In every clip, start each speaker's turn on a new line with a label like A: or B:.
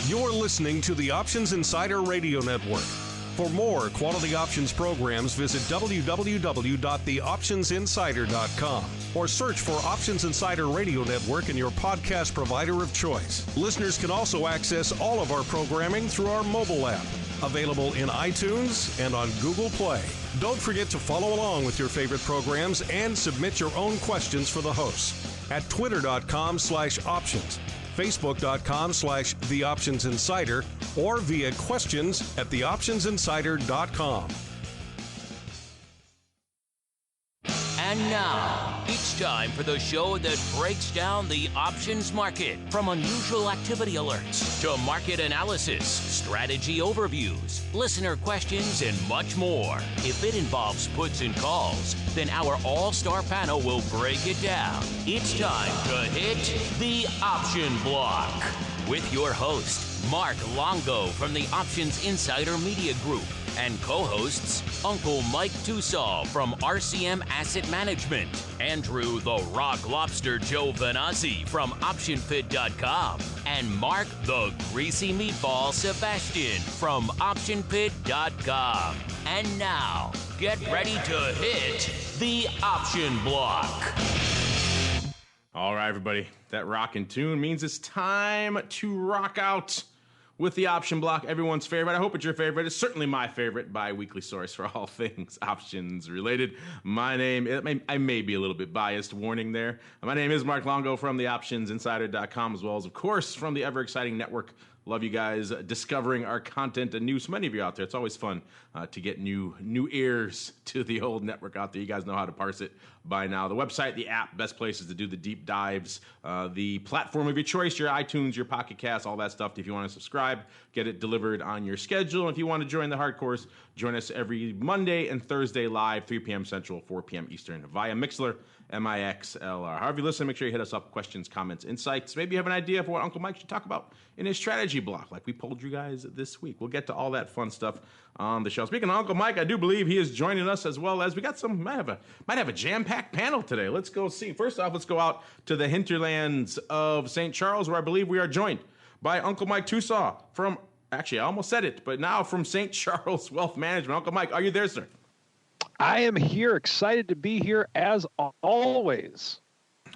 A: You're listening to the Options Insider Radio Network. For more quality options programs, visit www.theoptionsinsider.com or search for Options Insider Radio Network in your podcast provider of choice. Listeners can also access all of our programming through our mobile app, available in iTunes and on Google Play. Don't forget to follow along with your favorite programs and submit your own questions for the hosts at twitter.com/options, facebook.com/theoptionsinsider, or via questions at theoptionsinsider.com.
B: And now, it's time for the show that breaks down the options market. From unusual activity alerts to market analysis, strategy overviews, listener questions, and much more. If it involves puts and calls, then our all-star panel will break it down. It's time to hit the option block with your host, Mark Longo from the Options Insider Media Group, and co-hosts Uncle Mike Tosaw from RCM Asset Management, Andrew the Rock Lobster Joe Vanazzi from OptionPit.com, and Mark the Greasy Meatball Sebastian from OptionPit.com. And now, get ready to hit the option block.
C: All right, everybody, that rockin' tune means it's time to rock out with the option block, everyone's favorite. I hope it's your favorite. It's certainly my favorite bi-weekly source for all things options related. My name, I may be a little bit biased, warning there. My name is Mark Longo from the OptionsInsider.com, as well as, of course, from the ever-exciting network. Love you guys discovering our content and news. So many of you out there. It's always fun to get new ears to the old network out there. You guys know how to parse it by now. The website, the app, best places to do the deep dives. The platform of your choice, your iTunes, your Pocket Cast, all that stuff. If you want to subscribe, get it delivered on your schedule. And if you want to join the hardcores, join us every Monday and Thursday live, 3 p.m. Central, 4 p.m. Eastern, via Mixlr, MIXLR. However you listen, make sure you hit us up, questions, comments, insights. Maybe you have an idea for what Uncle Mike should talk about in his strategy block, like we polled you guys this week. We'll get to all that fun stuff on the show. Speaking of Uncle Mike, I do believe he is joining us, as well as we got some, might have a jam-packed panel today. Let's go see. First off, let's go out to the hinterlands of St. Charles, where I believe we are joined by Uncle Mike Tosaw from, actually, I almost said it, but now from St. Charles Wealth Management. Uncle Mike, are you there, sir?
D: I am here, excited to be here as always.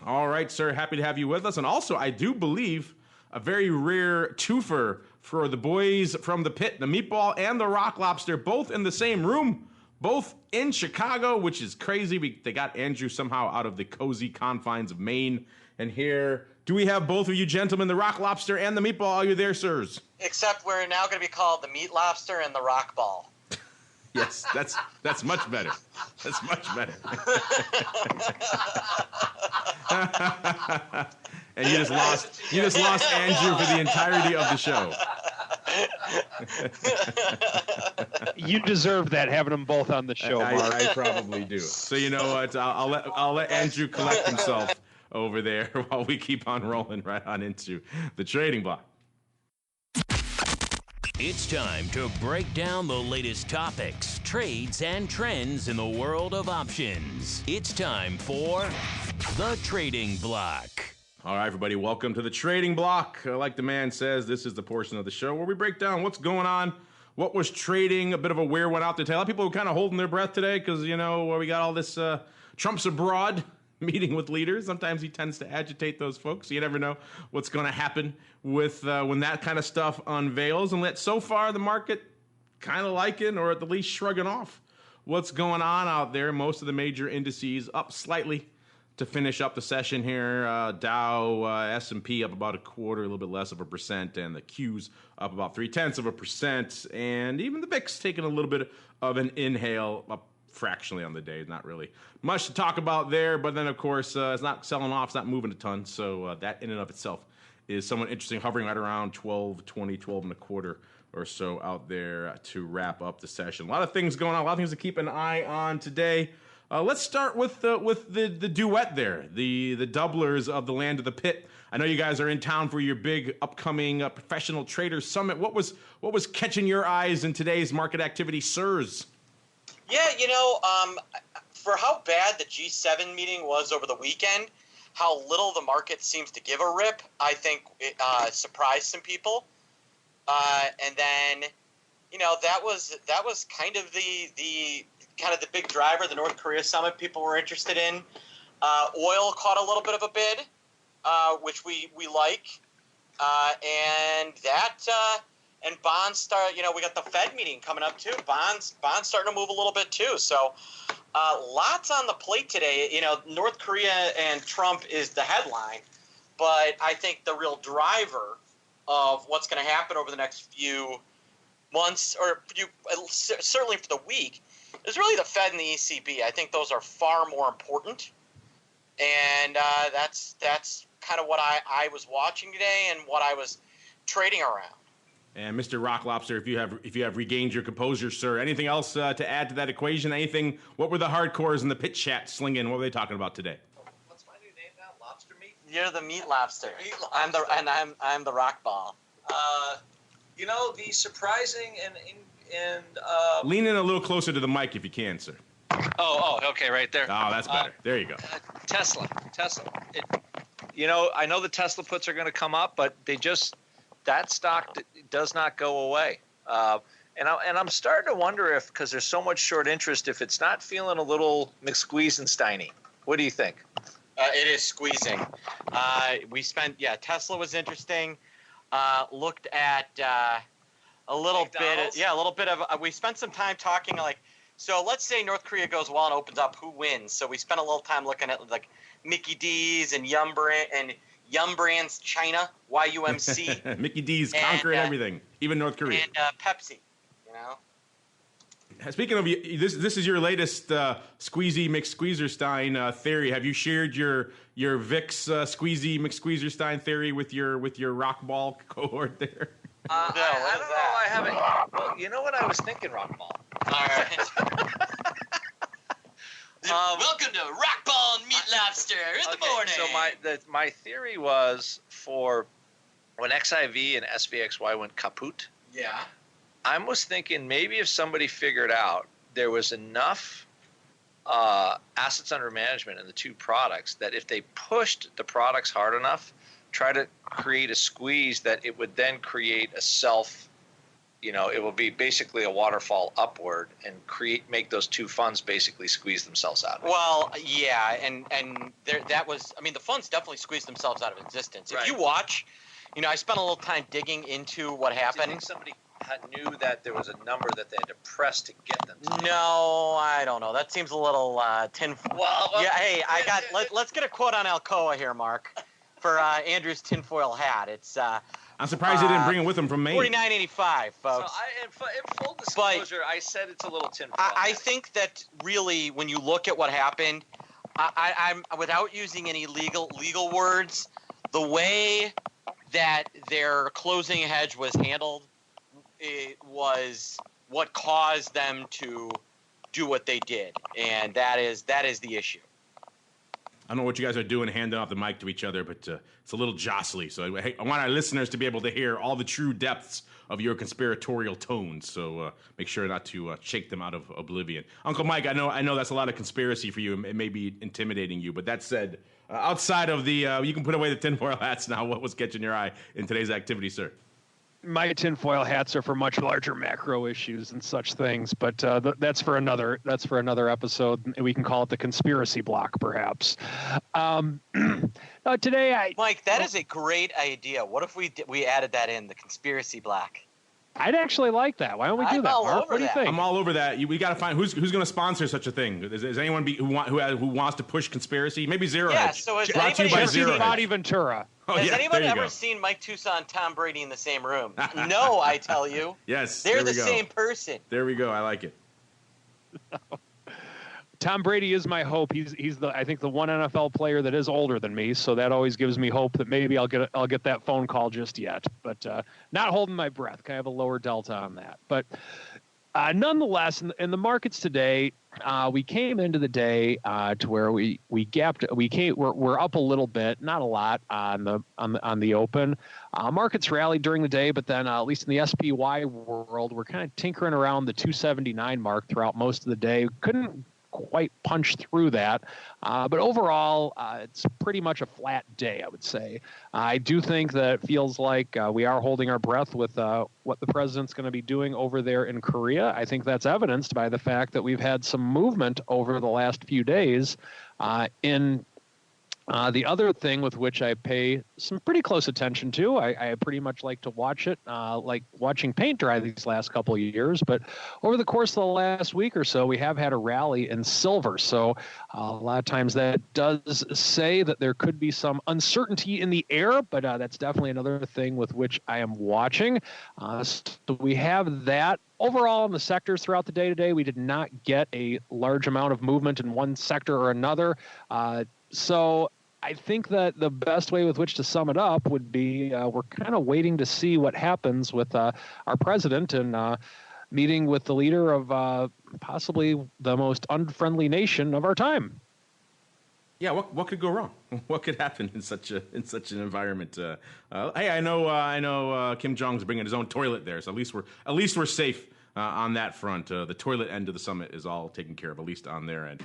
C: All right, sir. Happy to have you with us. And also, I do believe a very rare twofer for the boys from the pit, the Meatball and the Rock Lobster, both in the same room, both in Chicago, which is crazy. They got Andrew somehow out of the cozy confines of Maine. And here, do we have both of you gentlemen, the Rock Lobster and the Meatball? Are you there, sirs?
E: Except we're now going to be called the Meat Lobster and the Rock Ball.
C: Yes, that's much better. That's much better. And you just lost Andrew for the entirety of the show.
D: You deserve that, having them both on the show, Mark.
C: I probably do. So you know what? I'll let Andrew collect himself over there while we keep on rolling right on into the trading block.
B: It's time to break down the latest topics, trades, and trends in the world of options. It's time for the trading block.
C: All right, everybody, welcome to the trading block. Like the man says, this is the portion of the show where we break down what's going on, what was trading, a bit of a weird one out there. A lot of people were kind of holding their breath today because, you know, we got all this Trump's abroad meeting with leaders. Sometimes he tends to agitate those folks. So you never know what's going to happen with when that kind of stuff unveils. And so far, the market kind of liking, or at the least shrugging off, what's going on out there. Most of the major indices up slightly to finish up the session here. Dow, S&P up about a quarter, a little bit less of 1%, and the Qs up about 0.3%. And even the VIX taking a little bit of an inhale, up fractionally on the day. Not really much to talk about there, but then of course it's not selling off, it's not moving a ton, so that in and of itself is somewhat interesting, hovering right around 12.20, 12 and a quarter or so out there to wrap up the session. A lot of things going on, a lot of things to keep an eye on today. Let's start with the duet there, the doublers of the land of the pit. I know you guys are in town for your big upcoming professional trader summit. What was catching your eyes in today's market activity, sirs?
E: Yeah, you know, for how bad the G7 meeting was over the weekend, how little the market seems to give a rip, I think it surprised some people. And then, that was kind of the big driver, the North Korea summit people were interested in. Oil caught a little bit of a bid, which we like. And bonds start, we got the Fed meeting coming up too. Bonds starting to move a little bit too. So lots on the plate today. North Korea and Trump is the headline, but I think the real driver of what's going to happen over the next few months, or certainly for the week, is really the Fed and the ECB. I think those are far more important, and that's kind of what I was watching today and what I was trading around.
C: And Mr. Rock Lobster, if you have regained your composure, sir, anything else to add to that equation? Anything? What were the hardcores in the pit chat slinging? What were they talking about today?
F: What's my new name now? Lobster meat?
E: You're the meat lobster.
F: Meat lobster.
E: I'm the rock ball.
F: The surprising and
C: lean in a little closer to the mic if you can, sir.
F: Oh, okay, right there.
C: Oh, that's better. There you go.
F: Tesla. I know the Tesla puts are going to come up, but that stock does not go away. And I'm starting to wonder if, because there's so much short interest, if it's not feeling a little McSqueezensteiny. What do you think?
E: It is squeezing. Tesla was interesting. Looked at a little bit of. We spent some time talking so let's say North Korea goes well and opens up. Who wins? So we spent a little time looking at Mickey D's and Yum Brands China, YUMC.
C: Mickey D's conquering everything, even North Korea.
E: And Pepsi,
C: Speaking of, this is your latest Squeezy McSqueezerstein theory. Have you shared your VIX Squeezy McSqueezerstein theory with your rockball cohort there?
F: I don't know. I haven't. Well, you know what I was thinking, rockball.
E: All right. Welcome to Rockball and Meat Lobster in the morning.
F: So my theory was for when XIV and SVXY went kaput.
E: Yeah.
F: I was thinking maybe if somebody figured out there was enough assets under management in the two products that if they pushed the products hard enough, try to create a squeeze, that it would then create a it will be basically a waterfall upward and make those two funds basically squeeze themselves out of it.
E: Well, yeah, and the funds definitely squeezed themselves out of existence. If you watch, I spent a little time digging into what happened.
F: Do you think somebody knew that there was a number that they had to press to get them to?
E: No, I don't know. That seems a little tinfoil. Well, yeah, hey, let's get a quote on Alcoa here, Mark, for Andrew's tinfoil hat. It's
C: I'm surprised he didn't bring it with him from Maine.
E: $49.85, folks.
F: So in full disclosure, I said it's a little tinfoil.
E: I think that really, when you look at what happened, I'm without using any legal words, the way that their closing hedge was handled, it was what caused them to do what they did, and that is the issue.
C: I don't know what you guys are doing handing off the mic to each other, but it's a little jostly. So I want our listeners to be able to hear all the true depths of your conspiratorial tones. So make sure not to shake them out of oblivion. Uncle Mike, I know that's a lot of conspiracy for you. It may be intimidating you, but that said, outside of the, you can put away the tinfoil hats now. What was catching your eye in today's activity, sir?
D: My tinfoil hats are for much larger macro issues and such things, but that's for another episode. We can call it the conspiracy block, perhaps. Today,
E: Mike, that is a great idea. What if we added that in, the conspiracy block?
D: I'd actually like that. Why don't we do that, Mark? What do you think?
C: I'm all over that. We got to find who's going to sponsor such a thing. Is anyone who wants to push conspiracy? Maybe Zero Hedge.
E: Yeah. So is
C: brought to you by Zero Hedge.
D: Bobby Ventura.
E: Has anyone ever seen Mike Tosaw and Tom Brady in the same room? No, I tell you.
C: Yes,
E: they're the same person.
C: There we go. I like it.
D: Tom Brady is my hope. He's I think the one NFL player that is older than me, so that always gives me hope that maybe I'll get that phone call just yet. But not holding my breath. I have a lower delta on that. But nonetheless, in the markets today, we came into the day to where we gapped. We're up a little bit, not a lot on the open. Markets rallied during the day, but then at least in the SPY world, we're kind of tinkering around the 279 mark throughout most of the day. Couldn't quite punch through that. But overall, it's pretty much a flat day, I would say. I do think that it feels like we are holding our breath with what the president's going to be doing over there in Korea. I think that's evidenced by the fact that we've had some movement over the last few days in the other thing with which I pay some pretty close attention to. I pretty much like to watch it, like watching paint dry these last couple of years. But over the course of the last week or so, we have had a rally in silver. So a lot of times that does say that there could be some uncertainty in the air, but that's definitely another thing with which I am watching. So we have that. Overall, in the sectors throughout the day today, we did not get a large amount of movement in one sector or another. So I think that the best way with which to sum it up would be we're kind of waiting to see what happens with our president and meeting with the leader of possibly the most unfriendly nation of our time.
C: Yeah, what could go wrong? What could happen in such an environment? Hey, I know Kim Jong's bringing his own toilet there, so at least we're safe on that front. The toilet end of the summit is all taken care of, at least on their end.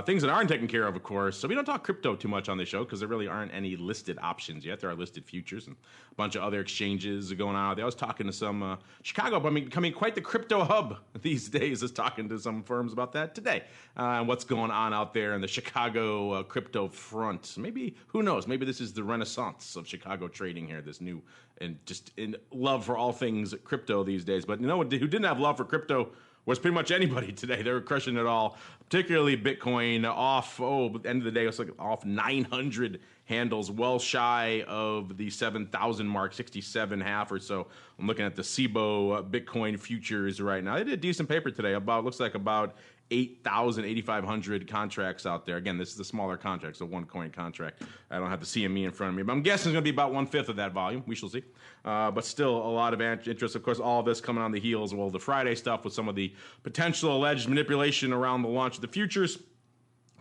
C: Things that aren't taken care of course. So we don't talk crypto too much on this show because there really aren't any listed options yet. There are listed futures and a bunch of other exchanges going on. I was talking to some Chicago, becoming quite the crypto hub these days. I was talking to some firms about that today and what's going on out there in the Chicago crypto front. Maybe, who knows? Maybe this is the renaissance of Chicago trading here. This new and just in love for all things crypto these days. But you know who didn't have love for crypto was pretty much anybody today. They were crushing it all, particularly Bitcoin off, at the end of the day, it was like off 900 handles, well shy of the 7,000 mark, 67.5 or so. I'm looking at the SIBO Bitcoin futures right now. They did a decent paper today, looks like about 8,000, 8,500 contracts out there. Again, this is the smaller contract, so one coin contract. I don't have the CME in front of me, but I'm guessing it's going to be about 1/5 of that volume. We shall see. But still a lot of interest. Of course, all of this coming on the heels of the Friday stuff with some of the potential alleged manipulation around the launch of the futures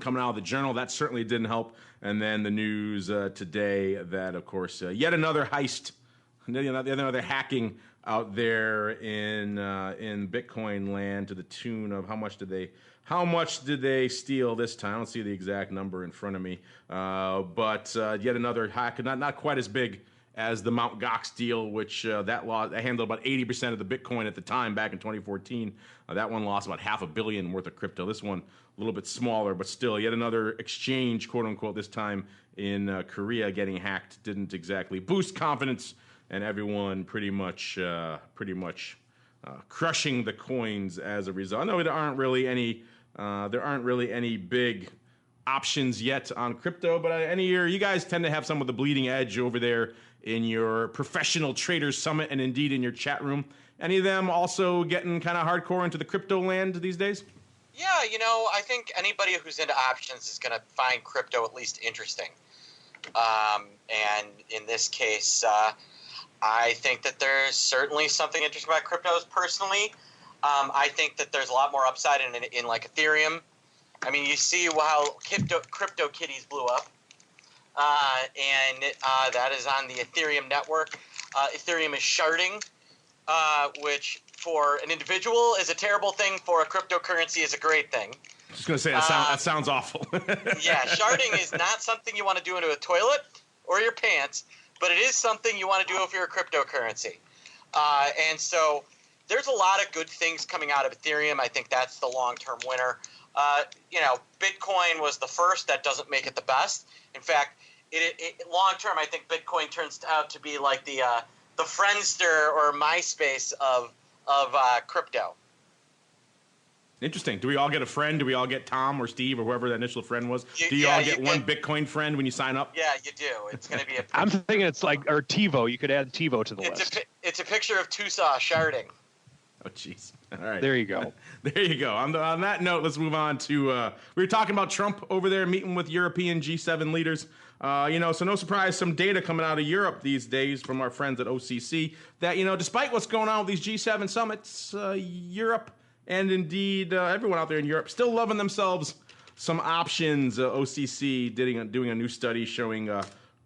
C: coming out of the Journal. That certainly didn't help. And then the news today that, of course, yet another heist, another hacking out there in Bitcoin land to the tune of how much did they steal this time? I don't see the exact number in front of me, but yet another hack, not quite as big as the Mt. Gox deal, which that handled about 80% of the Bitcoin at the time back in 2014. That one lost about $500 million worth of crypto. This one a little bit smaller, but still yet another exchange, quote unquote, this time in Korea getting hacked didn't exactly boost confidence. And everyone pretty much crushing the coins as a result. I know there aren't really any big options yet on crypto, but any year you guys tend to have some of the bleeding edge over there in your professional traders summit and indeed in your chat room. Any of them also getting kind of hardcore into the crypto land these days?
E: Yeah, I think anybody who's into options is going to find crypto at least interesting. And in this case, I think that there's certainly something interesting about cryptos personally. I think that there's a lot more upside in like Ethereum. I mean, you see how crypto kitties blew up, and that is on the Ethereum network. Ethereum is sharding, which for an individual is a terrible thing. For a cryptocurrency is a great thing.
C: Just gonna say that sounds awful.
E: Yeah, sharding is not something you want to do into a toilet or your pants. But it is something you want to do if you're a cryptocurrency. And so there's a lot of good things coming out of Ethereum. I think that's the long-term winner. Bitcoin was the first. That doesn't make it the best. In fact, long-term, I think Bitcoin turns out to be like the Friendster or MySpace of crypto.
C: Interesting. Do we all get a friend? Do we all get Tom or Steve or whoever that initial friend was? Do you all get one Bitcoin friend when you sign up?
E: Yeah, you do. It's going to be a picture.
D: I'm thinking it's like, or TiVo. You could add TiVo to the list.
E: It's a picture of Tosaw sharding.
C: Oh, jeez. All right.
D: There you go.
C: There you go. On that note, let's move on to, we were talking about Trump over there meeting with European G7 leaders. So no surprise, some data coming out of Europe these days from our friends at OCC that, despite what's going on with these G7 summits, Europe and indeed everyone out there in Europe still loving themselves some options. OCC doing a new study showing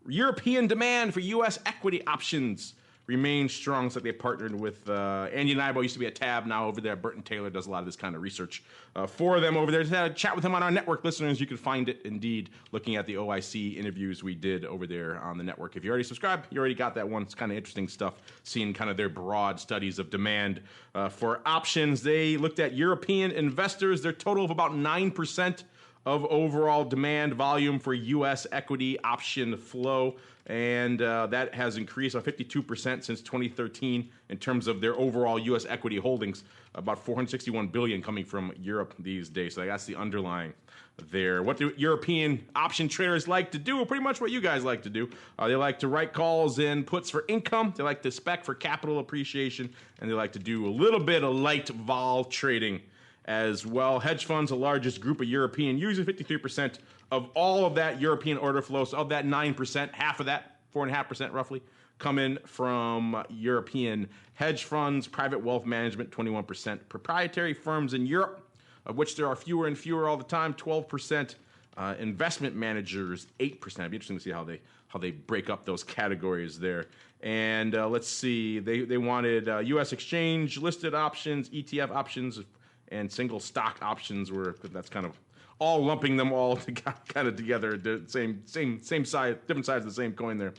C: European demand for U.S. equity options remains strong. It's like they partnered with Andy Nybo, used to be at Tab, now over there. Burton Taylor does a lot of this kind of research for them over there. Just had a chat with him on our network, listeners. You can find it, indeed, looking at the OIC interviews we did over there on the network. If you already subscribed, you already got that one. It's kind of interesting stuff, seeing kind of their broad studies of demand for options. They looked at European investors, their total of about 9% of overall demand volume for U.S. equity option flow, and that has increased by 52% since 2013 in terms of their overall U.S. equity holdings, about $461 billion coming from Europe these days. So that's the underlying there. What do European option traders like to do? Well, pretty much what you guys like to do. They like to write calls and puts for income. They like to spec for capital appreciation, and they like to do a little bit of light vol trading as well. Hedge funds, the largest group of European users, 53% of all of that European order flow. So of that 9%, half of that, 4.5% roughly, come in from European hedge funds, private wealth management, 21%, proprietary firms in Europe, of which there are fewer and fewer all the time, 12%, investment managers, 8%. It'd be interesting to see how they break up those categories there. And let's see, they wanted U.S. exchange listed options, ETF options, and single stock options that's kind of all lumping them all kind of together, the same side, different sides of the same coin there.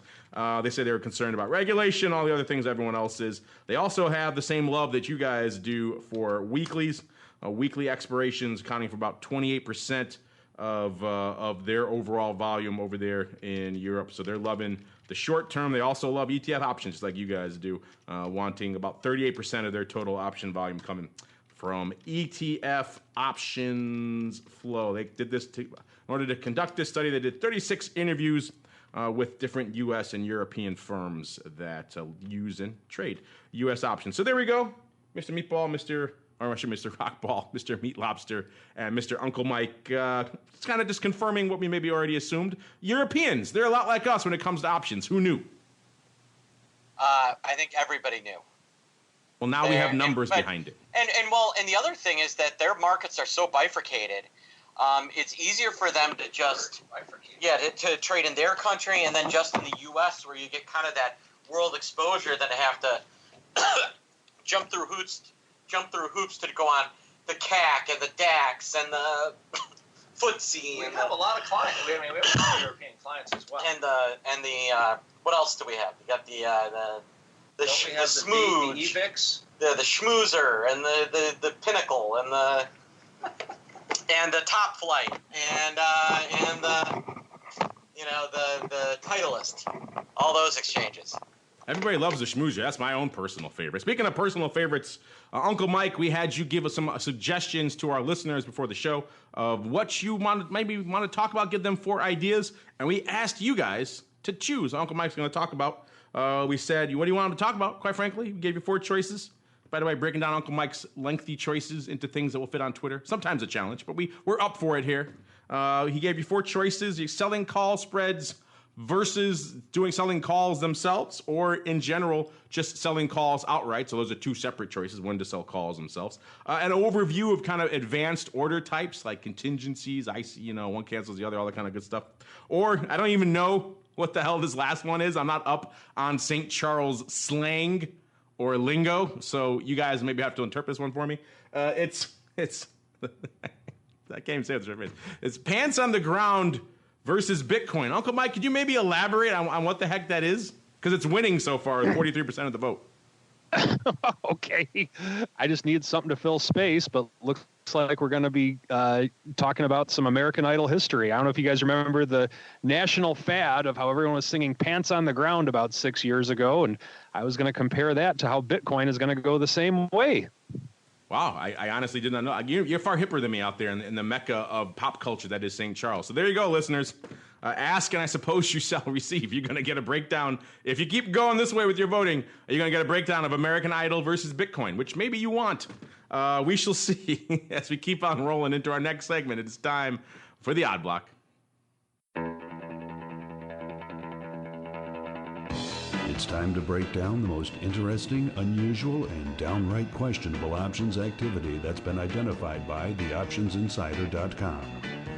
C: They say they were concerned about regulation, all the other things everyone else is. They also have the same love that you guys do for weeklies, weekly expirations accounting for about 28% of their overall volume over there in Europe. So they're loving the short term. They also love ETF options, just like you guys do, wanting about 38% of their total option volume coming from ETF options flow. They did this in order to conduct this study. They did 36 interviews with different U.S. and European firms that use and trade U.S. options. So there we go, Mr. Meatball, Mr. Rockball, Mr. Meat Lobster, and Mr. Uncle Mike. It's kind of just confirming what we maybe already assumed. Europeans, they're a lot like us when it comes to options. Who knew?
E: I think everybody knew.
C: Well, now we have numbers behind it.
E: And the other thing is that their markets are so bifurcated. It's easier for them to just to trade in their country and then just in the U.S. where you get kind of that world exposure than to have to jump through hoops to go on the CAC and the DAX and the FTSE.
F: We have a lot of clients. We have a lot of European clients as well.
E: And the what else do we have? We got the Smooge,
F: the EVIX,
E: the Schmoozer, and the Pinnacle, and the Top Flight, and the Titleist, all those exchanges.
C: Everybody loves the Schmoozer. That's my own personal favorite. Speaking of personal favorites, Uncle Mike, we had you give us some suggestions to our listeners before the show of what you want to talk about, give them 4 ideas, and we asked you guys to choose. Uncle Mike's going to talk about. We said, what do you want him to talk about? Quite frankly, we gave you 4 choices. By the way, breaking down Uncle Mike's lengthy choices into things that will fit on Twitter. Sometimes a challenge, but we're up for it here. He gave you 4 choices. You're selling call spreads versus selling calls themselves, or in general, just selling calls outright. So those are 2 separate choices, one to sell calls themselves. An overview of kind of advanced order types like contingencies, one cancels the other, all that kind of good stuff. Or I don't even know what the hell this last one is. I'm not up on St. Charles slang or lingo, so you guys maybe have to interpret this one for me. It's I can't even say it's right. It's pants on the ground versus Bitcoin. Uncle Mike, could you maybe elaborate on what the heck that is? Because it's winning so far, 43% of the vote.
D: Okay. I just need something to fill space, but looks like we're going to be talking about some American Idol history. I don't know if you guys remember the national fad of how everyone was singing Pants on the Ground about 6 years ago, and I was going to compare that to how Bitcoin is going to go the same way.
C: Wow, I honestly did not know. You're far hipper than me out there in the mecca of pop culture that is St. Charles. So there you go, listeners. Ask and I suppose you shall receive. You're going to get a breakdown. If you keep going this way with your voting, you're going to get a breakdown of American Idol versus Bitcoin, which maybe you want. We shall see as we keep on rolling into our next segment. It's time for the Odd Block.
G: It's time to break down the most interesting, unusual, and downright questionable options activity that's been identified by theoptionsinsider.com.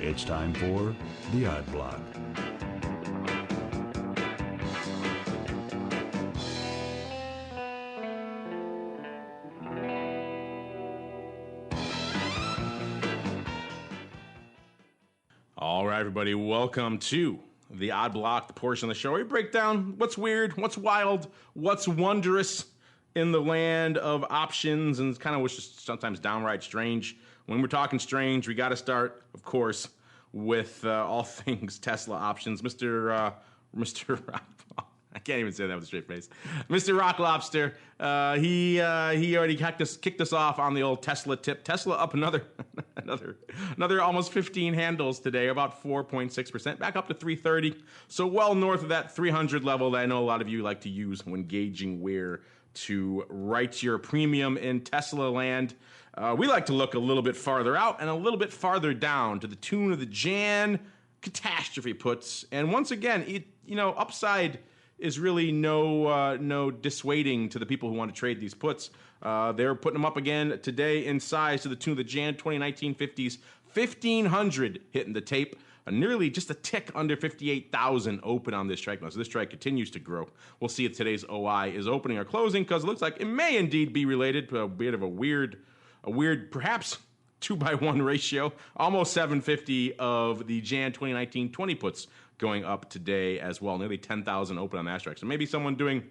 G: It's time for the Odd Block.
C: right, everybody, welcome to the Odd Block, the portion of the show where we break down what's weird, what's wild, what's wondrous in the land of options, and it's kind of what's just sometimes downright strange. When we're talking strange, we got to start, of course, with all things Tesla options. Mr. I can't even say that with a straight face. Mr. Rock Lobster, he already kicked us off on the old Tesla tip. Tesla up another almost 15 handles today, about 4.6%, back up to 330. So well north of that 300 level that I know a lot of you like to use when gauging where to write your premium in Tesla land. We like to look a little bit farther out and a little bit farther down to the tune of the Jan catastrophe puts. And once again, upside is really no dissuading to the people who want to trade these puts. They're putting them up again today in size to the tune of the Jan 2019 50s, 1,500 hitting the tape. Nearly just a tick under 58,000 open on this strike now. So this strike continues to grow. We'll see if today's OI is opening or closing, because it looks like it may indeed be related to a bit of a weird, perhaps 2-by-1 ratio. Almost 750 of the Jan 2019 20 puts going up today as well. Nearly 10,000 open on that strike. So maybe someone doing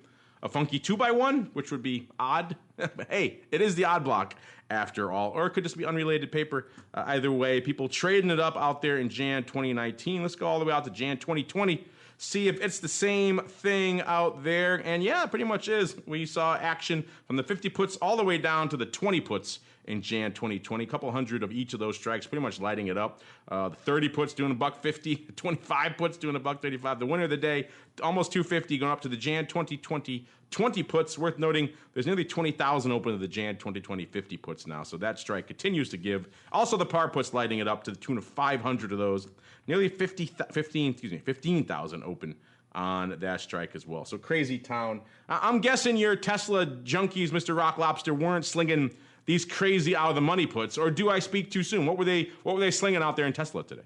C: a funky 2-by-1, which would be odd. But hey, it is the Odd Block after all. Or it could just be unrelated paper. Either way, people trading it up out there in Jan 2019. Let's go all the way out to Jan 2020. See if it's the same thing out there. And yeah, it pretty much is. We saw action from the 50 puts all the way down to the 20 puts in Jan 2020. A couple hundred of each of those strikes, pretty much lighting it up. The 30 puts doing $1.50, 25 puts doing $1.35. The winner of the day, almost 250, going up to the Jan 2020 20 puts. Worth noting, there's nearly 20,000 open to the Jan 2020 50 puts now, so that strike continues to give. Also, the par puts lighting it up to the tune of 500 of those. Nearly 15,000 open on that strike as well. So crazy town. I'm guessing your Tesla junkies, Mr. Rock Lobster, weren't slinging these crazy out of the money puts, or do I speak too soon? What were they slinging out there in Tesla today?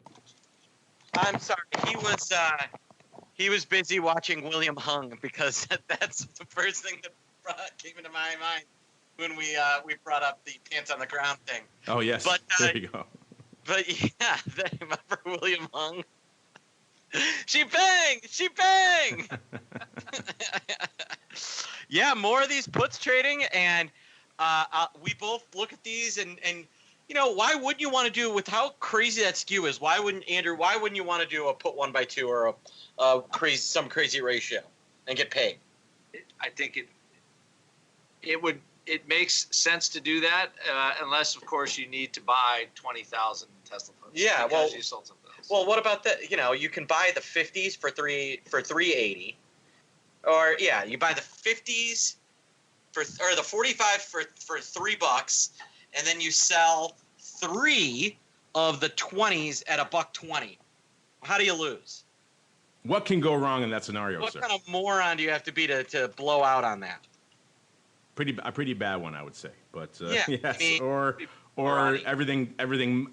E: I'm sorry. He was busy watching William Hung, because that's the first thing that came into my mind when we brought up the pants on the ground thing.
C: Oh yes, but there you go.
E: But yeah, remember William Hung? She bang! Yeah, more of these puts trading, and we both look at these and why wouldn't you want to do, with how crazy that skew is? Why wouldn't you want to do a put 1x2 or some crazy ratio and get paid?
F: I think it makes sense to do that, unless of course you need to buy 20,000 Tesla puts.
E: Yeah, well,
F: you sold something else.
E: Well, what about that? You can buy the 50s for $380, or yeah, you buy the 50s or the 45 for $3, and then you sell 3 of the 20s at $1.20. How do you lose?
C: What can go wrong in that scenario,
E: what
C: sir?
E: What kind of moron do you have to be to blow out on that?
C: A pretty bad one, I would say. But
E: yeah,
C: yes,
E: I mean,
C: or everything,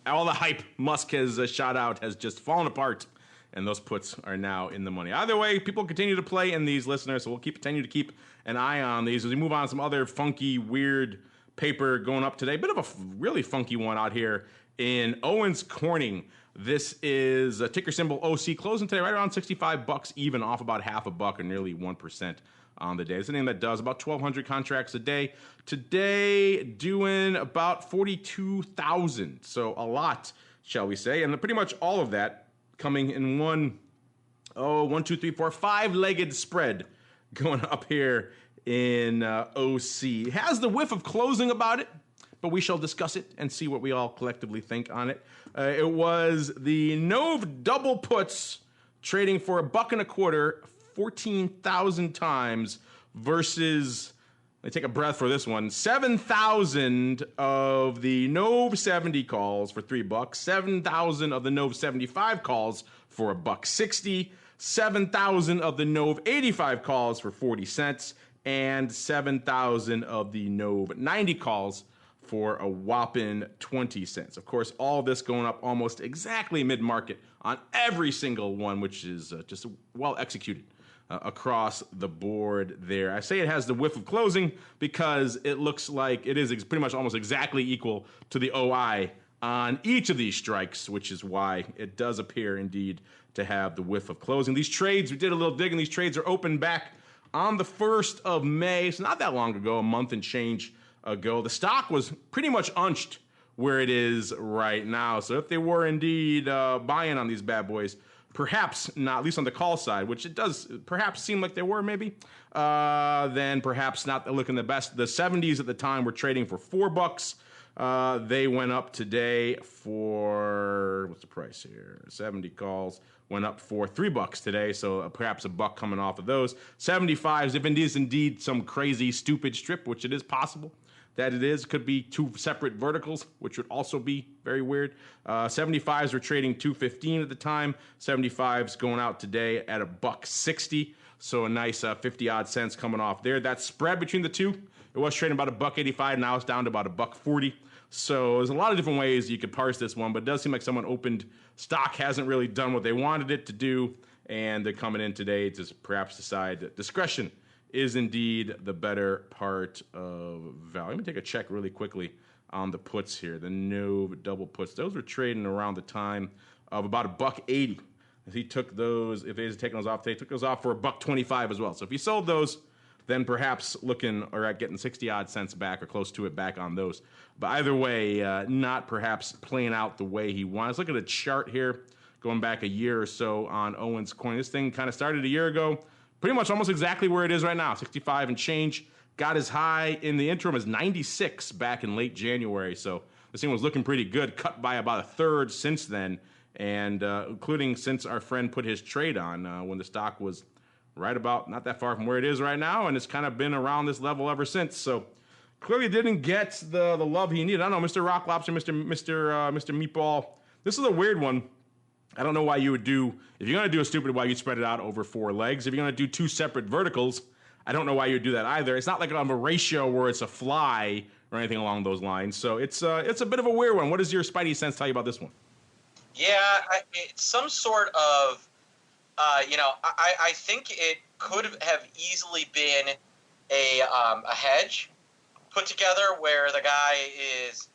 C: all the hype Musk has shot out has just fallen apart, and those puts are now in the money. Either way, people continue to play in these, listeners, so we'll continue to keep an eye on these as we move on to some other funky, weird paper going up today. Bit of a really funky one out here in Owens Corning. This is a ticker symbol OC, closing today right around $65, even off about half a buck, or nearly 1% on the day. It's a name that does about 1,200 contracts a day. Today, doing about 42,000. So a lot, shall we say. And pretty much all of that coming in one, 5-legged spread going up here in OC. It has the whiff of closing about it, but we shall discuss it and see what we all collectively think on it. It was the Nove double puts trading for $1.25, 14,000 times, versus, let me take a breath for this one, 7,000 of the Nove 70 calls for $3, 7,000 of the Nove 75 calls for $1.60, 7,000 of the Nove 85 calls for 40 cents, and 7,000 of the Nove 90 calls for a whopping 20 cents. Of course, all this going up almost exactly mid-market on every single one, which is just well executed across the board there. I say it has the whiff of closing because it looks like it is pretty much almost exactly equal to the OI on each of these strikes, which is why it does appear indeed to have the whiff of closing. These trades, we did a little digging. These trades are open back on the 1st of May. So not that long ago, a month and change ago. The stock was pretty much unched where it is right now. So if they were indeed buying on these bad boys, perhaps not, at least on the call side, which it does perhaps seem like they were maybe, then perhaps not looking the best. The 70s at the time were trading for $4. They went up today for, what's the price here? 70 calls went up for $3 today, so perhaps a buck coming off of those. 75s, if it is indeed some crazy, stupid strip, which it is possible that it is, could be two separate verticals, which would also be very weird. 75s were trading $2.15 at the time. 75s going out today at $1.60, so a nice 50-odd cents coming off there. That spread between the two, it was trading about $1.85. Now it's down to about $1.40. So there's a lot of different ways you could parse this one, but it does seem like someone opened. Stock hasn't really done what they wanted it to do, and they're coming in today to perhaps decide that discretion is indeed the better part of value. Let me take a check really quickly on the puts here. The no double puts, those were trading around the time of about $1.80. If he took those, if he's taking those off today, took those off for $1.25 as well. So if he sold those, then perhaps looking or at getting 60-odd cents back or close to it back on those. But either way, not perhaps playing out the way he wants. Look at a chart here going back a year or so on Owens Corning. This thing kind of started a year ago, pretty much almost exactly where it is right now, 65 and change. Got as high in the interim as 96 back in late January. So this thing was looking pretty good, cut by about a third since then, and including since our friend put his trade on when the stock was right about not that far from where it is right now, and it's kind of been around this level ever since. So clearly didn't get the love he needed. I don't know, Mr. Rock Lobster, Mr. Meatball. This is a weird one. I don't know why you would do, if you're going to do a stupid why, you'd spread it out over 4 legs. If you're going to do 2 separate verticals, I don't know why you'd do that either. It's not like a ratio where it's a fly or anything along those lines. So it's a bit of a weird one. What does your spidey sense tell you about this one?
E: Yeah, it's some sort of, I think it could have easily been a hedge put together where the guy is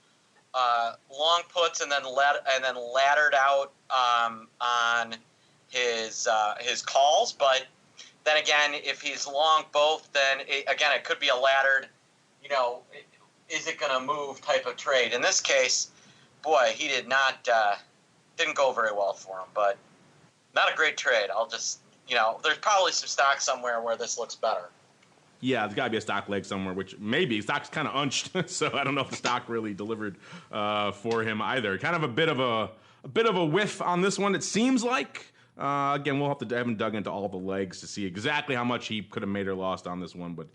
E: long puts and then laddered out on his calls. But then again, if he's long both, then it could be a laddered, is it going to move type of trade. In this case, boy, he didn't go very well for him, but not a great trade. I'll just, there's probably some stock somewhere where this looks better.
C: Yeah, there's got to be a stock leg somewhere, which maybe stock's kind of unched, so I don't know if the stock really delivered for him either. Kind of a bit of a whiff on this one. It seems like. Again, we'll haven't dug into all the legs to see exactly how much he could have made or lost on this one, but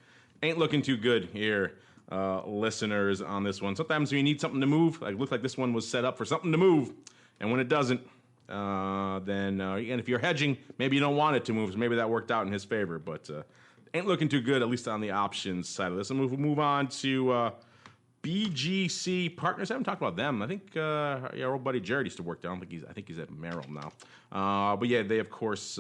C: ain't looking too good here, listeners, on this one. Sometimes when you need something to move, like look like this one was set up for something to move, and when it doesn't, then again, if you're hedging, maybe you don't want it to move, so maybe that worked out in his favor, but ain't looking too good, at least on the options side of this. And we'll move on to BGC Partners. I haven't talked about them. I think our old buddy Jared used to work there. I think he's at Merrill now. But yeah, they of course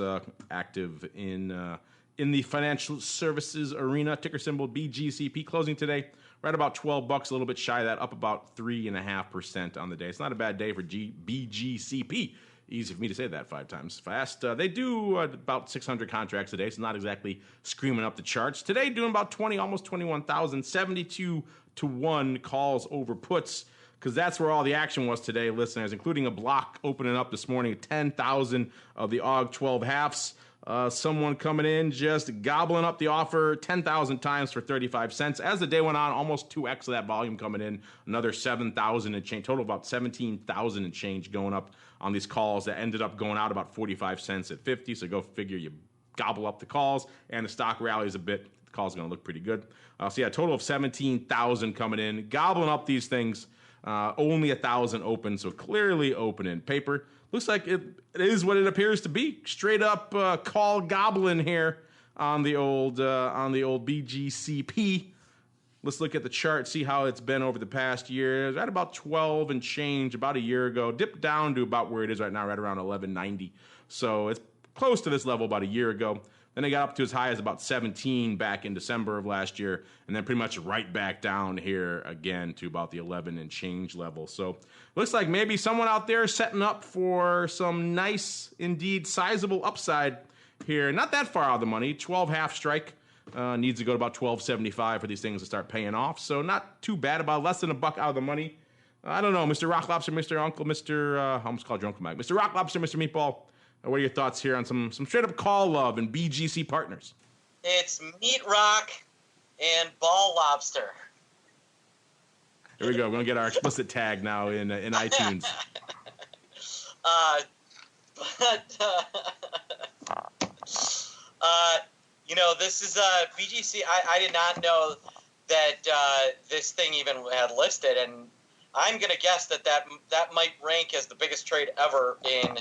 C: active in the financial services arena. Ticker symbol BGCP, closing today right about $12, a little bit shy of that, up about 3.5% on the day. It's not a bad day for BGCP. Easy for me to say that 5 times fast. They do about 600 contracts a day, so not exactly screaming up the charts. Today, doing about almost 21,000, 72-1 calls over puts, because that's where all the action was today, listeners, including a block opening up this morning, 10,000 of the AUG 12 halves. Someone coming in just gobbling up the offer 10,000 times for 35 cents. As the day went on, almost 2x of that volume coming in, another 7,000 and change, total about 17,000 and change going up on these calls that ended up going out about 45 cents at 50. So go figure, you gobble up the calls and the stock rallies a bit. The call's going to look pretty good. So yeah, a total of 17,000 coming in, gobbling up these things. Only 1,000 open, so clearly open in paper. Looks like it is what it appears to be. Straight up call goblin here on the old BGCP. Let's look at the chart, see how it's been over the past year. It's at about 12 and change about a year ago. Dipped down to about where it is right now, right around 1190. So it's close to this level about a year ago. Then it got up to as high as about 17 back in December of last year, and then pretty much right back down here again to about the 11 and change level. So looks like maybe someone out there setting up for some nice, indeed sizable upside here. Not that far out of the money. 12 half strike needs to go to about 12.75 for these things to start paying off. So not too bad, about less than $1 out of the money. I don't know, Mr. Rock Lobster, Mr. Uncle, Mr. I almost called you Uncle Mike. Mr. Rock Lobster, Mr. Meatball. What are your thoughts here on some straight up call love and BGC Partners?
E: It's Meat Rock and Ball Lobster.
C: Here we go. We're going to get our explicit tag now in iTunes.
E: This is BGC. I did not know that this thing even had listed, and I'm going to guess that might rank as the biggest trade ever in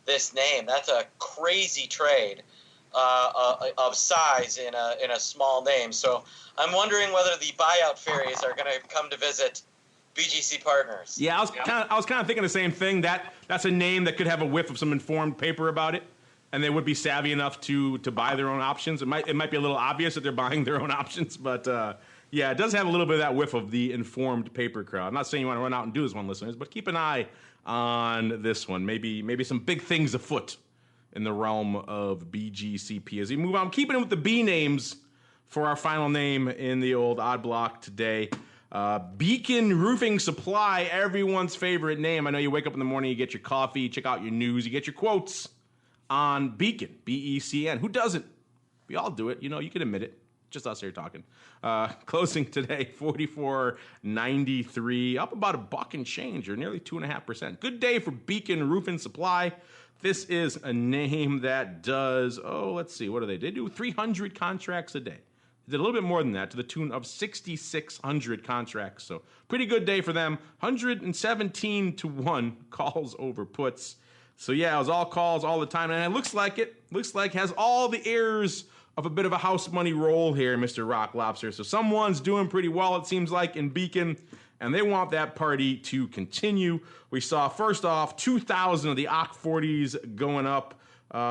E: this name. That's a crazy trade of size in a small name. So I'm wondering whether the buyout fairies are going to come to visit BGC Partners.
C: Yeah, I was kind of thinking the same thing. That's a name that could have a whiff of some informed paper about it, and they would be savvy enough to buy their own options. It might be a little obvious that they're buying their own options, but yeah, it does have a little bit of that whiff of the informed paper crowd. I'm not saying you want to run out and do this one, listeners, but keep an eye on this one. Maybe some big things afoot in the realm of BGCP. As we move on, keeping it with the B names for our final name in the old odd block today. Beacon Roofing Supply, everyone's favorite name. I know you wake up in the morning, you get your coffee, check out your news, you get your quotes on Beacon, BECN. Who doesn't? We all do it. You can admit it. Just us here talking. Closing today, 44.93, up about $1 and change, or nearly 2.5%. Good day for Beacon Roofing Supply. This is a name that does, let's see, what do? They do 300 contracts a day. They did a little bit more than that, to the tune of 6,600 contracts. So pretty good day for them. 117-1 calls over puts. So yeah, it was all calls all the time, and it looks like has all the airs of a bit of a house money roll here, Mr. Rock Lobster. So someone's doing pretty well, it seems like, in Beacon, and they want that party to continue. We saw, first off, 2,000 of the OC 40s going up,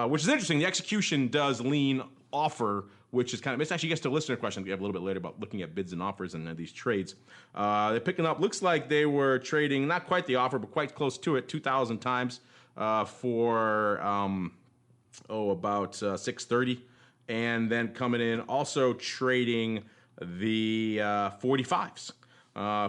C: which is interesting. The execution does lean offer, which is it actually gets to a listener question we have a little bit later about looking at bids and offers and these trades. They're picking up, looks like they were trading, not quite the offer, but quite close to it, 2,000 times for, about 630. And then coming in, also trading the 45s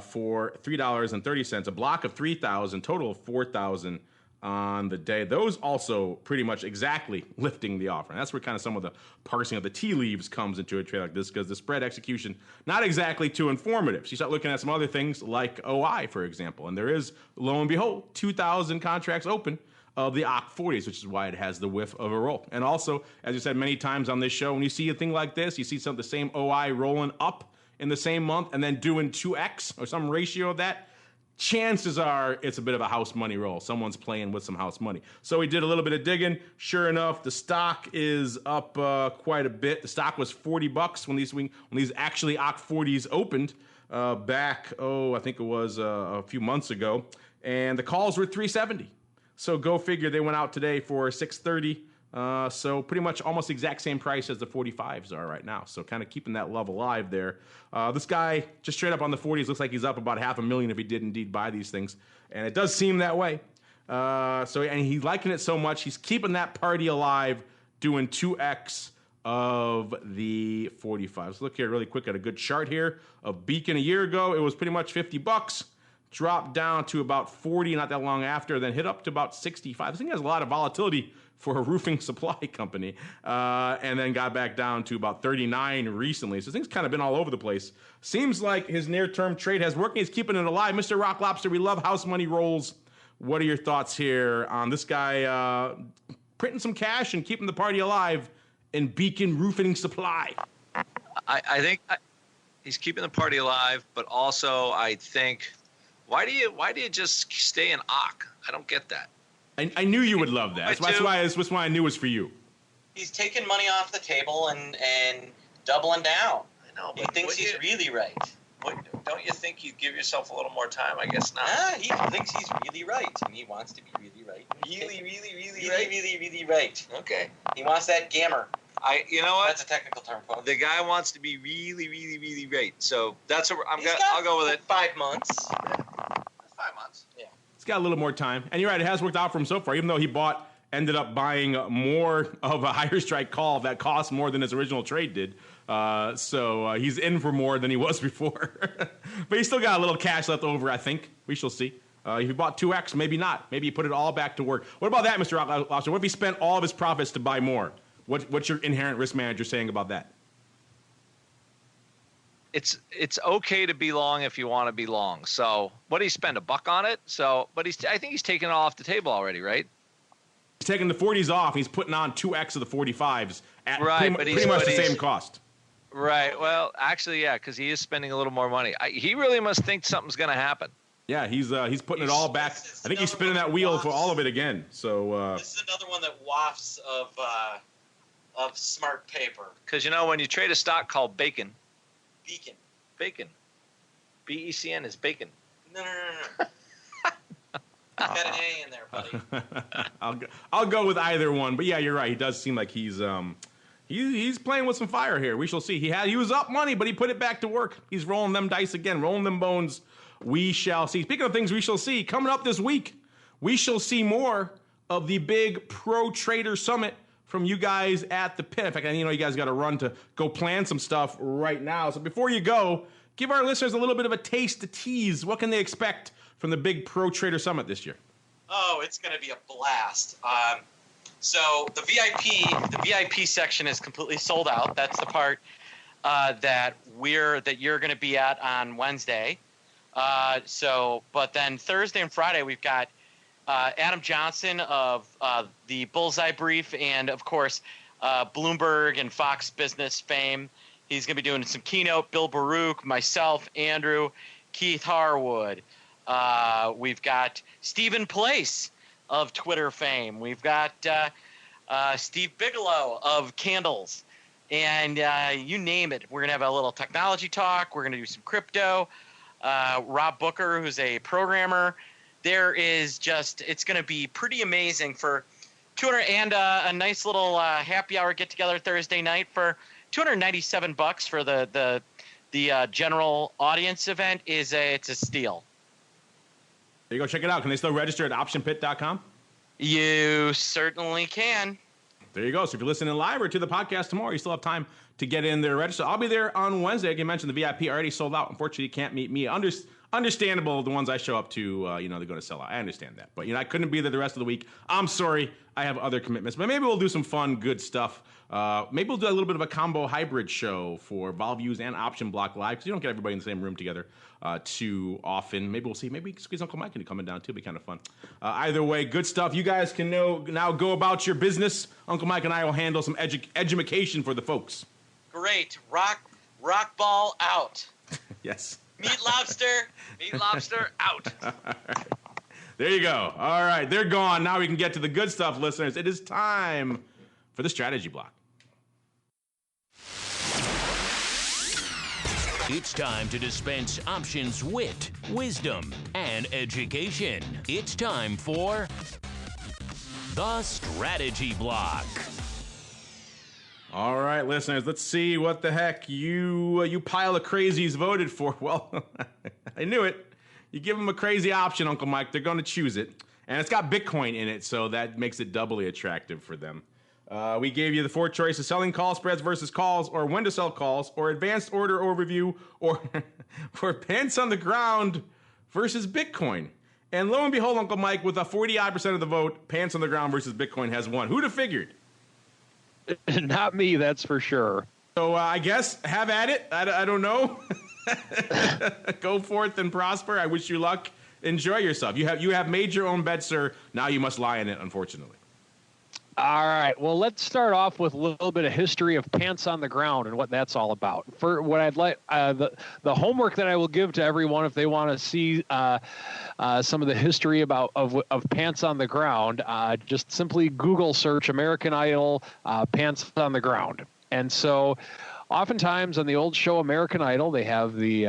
C: for $3.30, a block of 3,000, total of 4,000 on the day. Those also pretty much exactly lifting the offer. And that's where kind of some of the parsing of the tea leaves comes into a trade like this, because the spread execution, not exactly too informative. So you start looking at some other things like OI, for example, and there is, lo and behold, 2,000 contracts open of the OC 40s, which is why it has the whiff of a roll. And also, as you said many times on this show, when you see a thing like this, you see the same OI rolling up in the same month and then doing 2x or some ratio of that, chances are it's a bit of a house money roll. Someone's playing with some house money. So we did a little bit of digging. Sure enough, the stock is up quite a bit. The stock was $40 when these actually OC 40s opened back, I think it was a few months ago. And the calls were $3.70. So go figure, they went out today for $6.30. So pretty much almost the exact same price as the 45s are right now. So kind of keeping that love alive there. This guy just straight up on the 40s looks like he's up about $500,000 if he did indeed buy these things. And it does seem that way. And he's liking it so much, he's keeping that party alive, doing 2x of the 45s. Look here really quick at a good chart here of Beacon a year ago. It was pretty much $50. Dropped down to about 40 not that long after, then hit up to about 65. This thing has a lot of volatility for a roofing supply company, and then got back down to about 39 recently. So things kind of been all over the place. Seems like his near-term trade has worked. He's keeping it alive. Mr. Rock Lobster, we love house money rolls. What are your thoughts here on this guy printing some cash and keeping the party alive in Beacon Roofing Supply?
F: I think he's keeping the party alive, but also I think... Why do you just stay in OC? I don't get that.
C: I knew you would love that. That's why I knew it was for you.
E: He's taking money off the table and doubling down.
F: I know,
E: but he thinks he's really right.
F: Don't you think you give yourself a little more time? I guess not.
E: He thinks he's really right, and he wants to be really right.
F: Really
E: right.
F: Okay.
E: He wants that gammer.
F: You know what?
E: That's a technical term, folks.
F: The guy wants to be really, really, really great. So that's what
E: I'll
F: go with it.
E: 5 months.
F: 5 months.
E: Yeah.
C: He's got a little more time. And you're right, it has worked out for him so far, even though he ended up buying more of a higher strike call that cost more than his original trade did. So he's in for more than he was before. But he's still got a little cash left over, I think. We shall see. If he bought 2X, maybe not. Maybe he put it all back to work. What about that, Mr. Lobster? What if he spent all of his profits to buy more? What's your inherent risk manager saying about that?
F: It's okay to be long if you want to be long. So what did he spend, $1 on it? So, but I think he's taken it off the table already, right?
C: He's taking the 40s off. He's putting on 2X of the 45s at
F: right,
C: pretty much the same cost.
F: Right. Well, actually, yeah, because he is spending a little more money. He really must think something's going to happen.
C: Yeah, he's putting it all back. I think he's spinning that wheel for all of it again. So
E: this is another one that wafts of smart paper.
F: Because when you trade a stock called BECN.
E: Beacon.
F: BECN is bacon.
E: No. Got an A in there, buddy.
C: I'll go with either one. But yeah, you're right. He does seem like he's playing with some fire here. We shall see. He was up money, but he put it back to work. He's rolling them dice again, rolling them bones. We shall see. Speaking of things we shall see, coming up this week, we shall see more of the big Pro Trader Summit from you guys at the pit. In fact, you guys got to run to go plan some stuff right now. So before you go, give our listeners a little bit of a taste, to tease. What can they expect from the big Pro Trader Summit this year?
E: Oh, it's going to be a blast. So the VIP section is completely sold out. That's the part that you're going to be at on Wednesday. But then Thursday and Friday we've got Adam Johnson of the Bullseye Brief and of course Bloomberg and Fox Business fame. He's going to be doing some keynote. Bill Baruch, myself, Andrew, Keith Harwood. We've got Stephen Place of Twitter fame. We've got Steve Bigelow of Candles. And you name it. We're going to have a little technology talk. We're going to do some crypto. Rob Booker, who's a programmer. It's going to be pretty amazing for $200 and a nice little happy hour get together Thursday night for $297 for the general audience event. It's a steal.
C: There you go. Check it out. Can they still register at optionpit.com?
E: You certainly can.
C: There you go. So if you're listening live or to the podcast tomorrow, you still have time to get in there, register. I'll be there on Wednesday. Like you mentioned, the VIP already sold out. Unfortunately, you can't meet me. Understandable. The ones I show up to, they're going to sell out. I understand that. But, I couldn't be there the rest of the week. I'm sorry. I have other commitments. But maybe we'll do some fun, good stuff. Maybe we'll do a little bit of a combo hybrid show for VolViews and Option Block Live, because you don't get everybody in the same room together too often. Maybe we'll see. Maybe we can squeeze Uncle Mike into coming down, too. It'd be kind of fun. Either way, good stuff. You guys can now go about your business. Uncle Mike and I will handle some edumacation for the folks.
E: Great. Rock ball out.
C: Yes.
E: Meat lobster.
F: Meat lobster out.
C: All right. There you go. All right. They're gone. Now we can get to the good stuff, listeners. It is time for the strategy block.
B: It's time to dispense options, wit, wisdom, and education. It's time for the strategy block.
C: All right, listeners, let's see what the heck you pile of crazies voted for. Well, I knew it. You give them a crazy option, Uncle Mike, they're going to choose it. And it's got Bitcoin in it, so that makes it doubly attractive for them. We gave you the 4 choices: selling call spreads versus calls, or when to sell calls, or advanced order overview, or for pants on the ground versus Bitcoin. And lo and behold, Uncle Mike, with a 40-odd% of the vote, pants on the ground versus Bitcoin has won. Who'd have figured?
D: Not me, that's for sure.
C: So I guess have at it. I don't know. Go forth and prosper. I wish you luck. Enjoy yourself. You have made your own bed, sir. Now you must lie in it, unfortunately.
D: All right. Well, let's start off with a little bit of history of pants on the ground and what that's all about. For what I'd like, the homework that I will give to everyone if they want to see some of the history of pants on the ground, just simply Google search American Idol pants on the ground. And so, oftentimes on the old show American Idol, they have the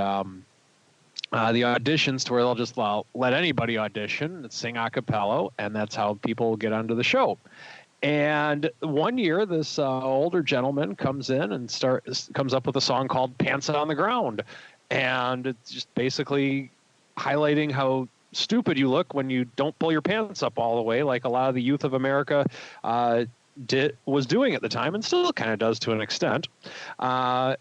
D: auditions to where they'll just let anybody audition and sing a cappella, and that's how people get onto the show. And one year, this older gentleman comes in and comes up with a song called "Pants on the Ground," and it's just basically highlighting how stupid you look when you don't pull your pants up all the way, like a lot of the youth of America was doing at the time, and still kind of does to an extent. That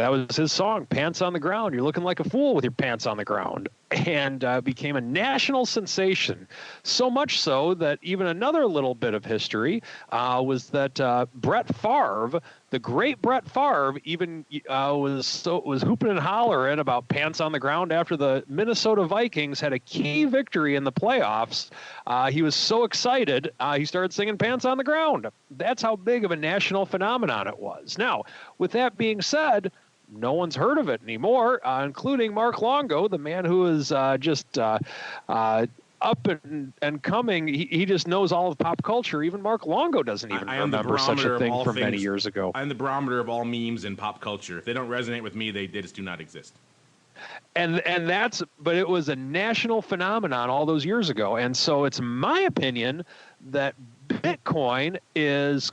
D: was his song, "Pants on the Ground." You're looking like a fool with your pants on the ground, and became a national sensation. So much so that even another little bit of history was that Brett Favre, the great Brett Favre, even was hooping and hollering about pants on the ground after the Minnesota Vikings had a key victory in the playoffs. He was so excited, he started singing "Pants on the Ground." That's how big of a national phenomenon it was. Now, with that being said, no one's heard of it anymore, including Mark Longo, the man who is just up and coming. He just knows all of pop culture. Even Mark Longo doesn't even remember such a thing from many years ago.
C: I'm the barometer of all memes in pop culture. If they don't resonate with me, they just do not exist.
D: But it was a national phenomenon all those years ago. And so it's my opinion that Bitcoin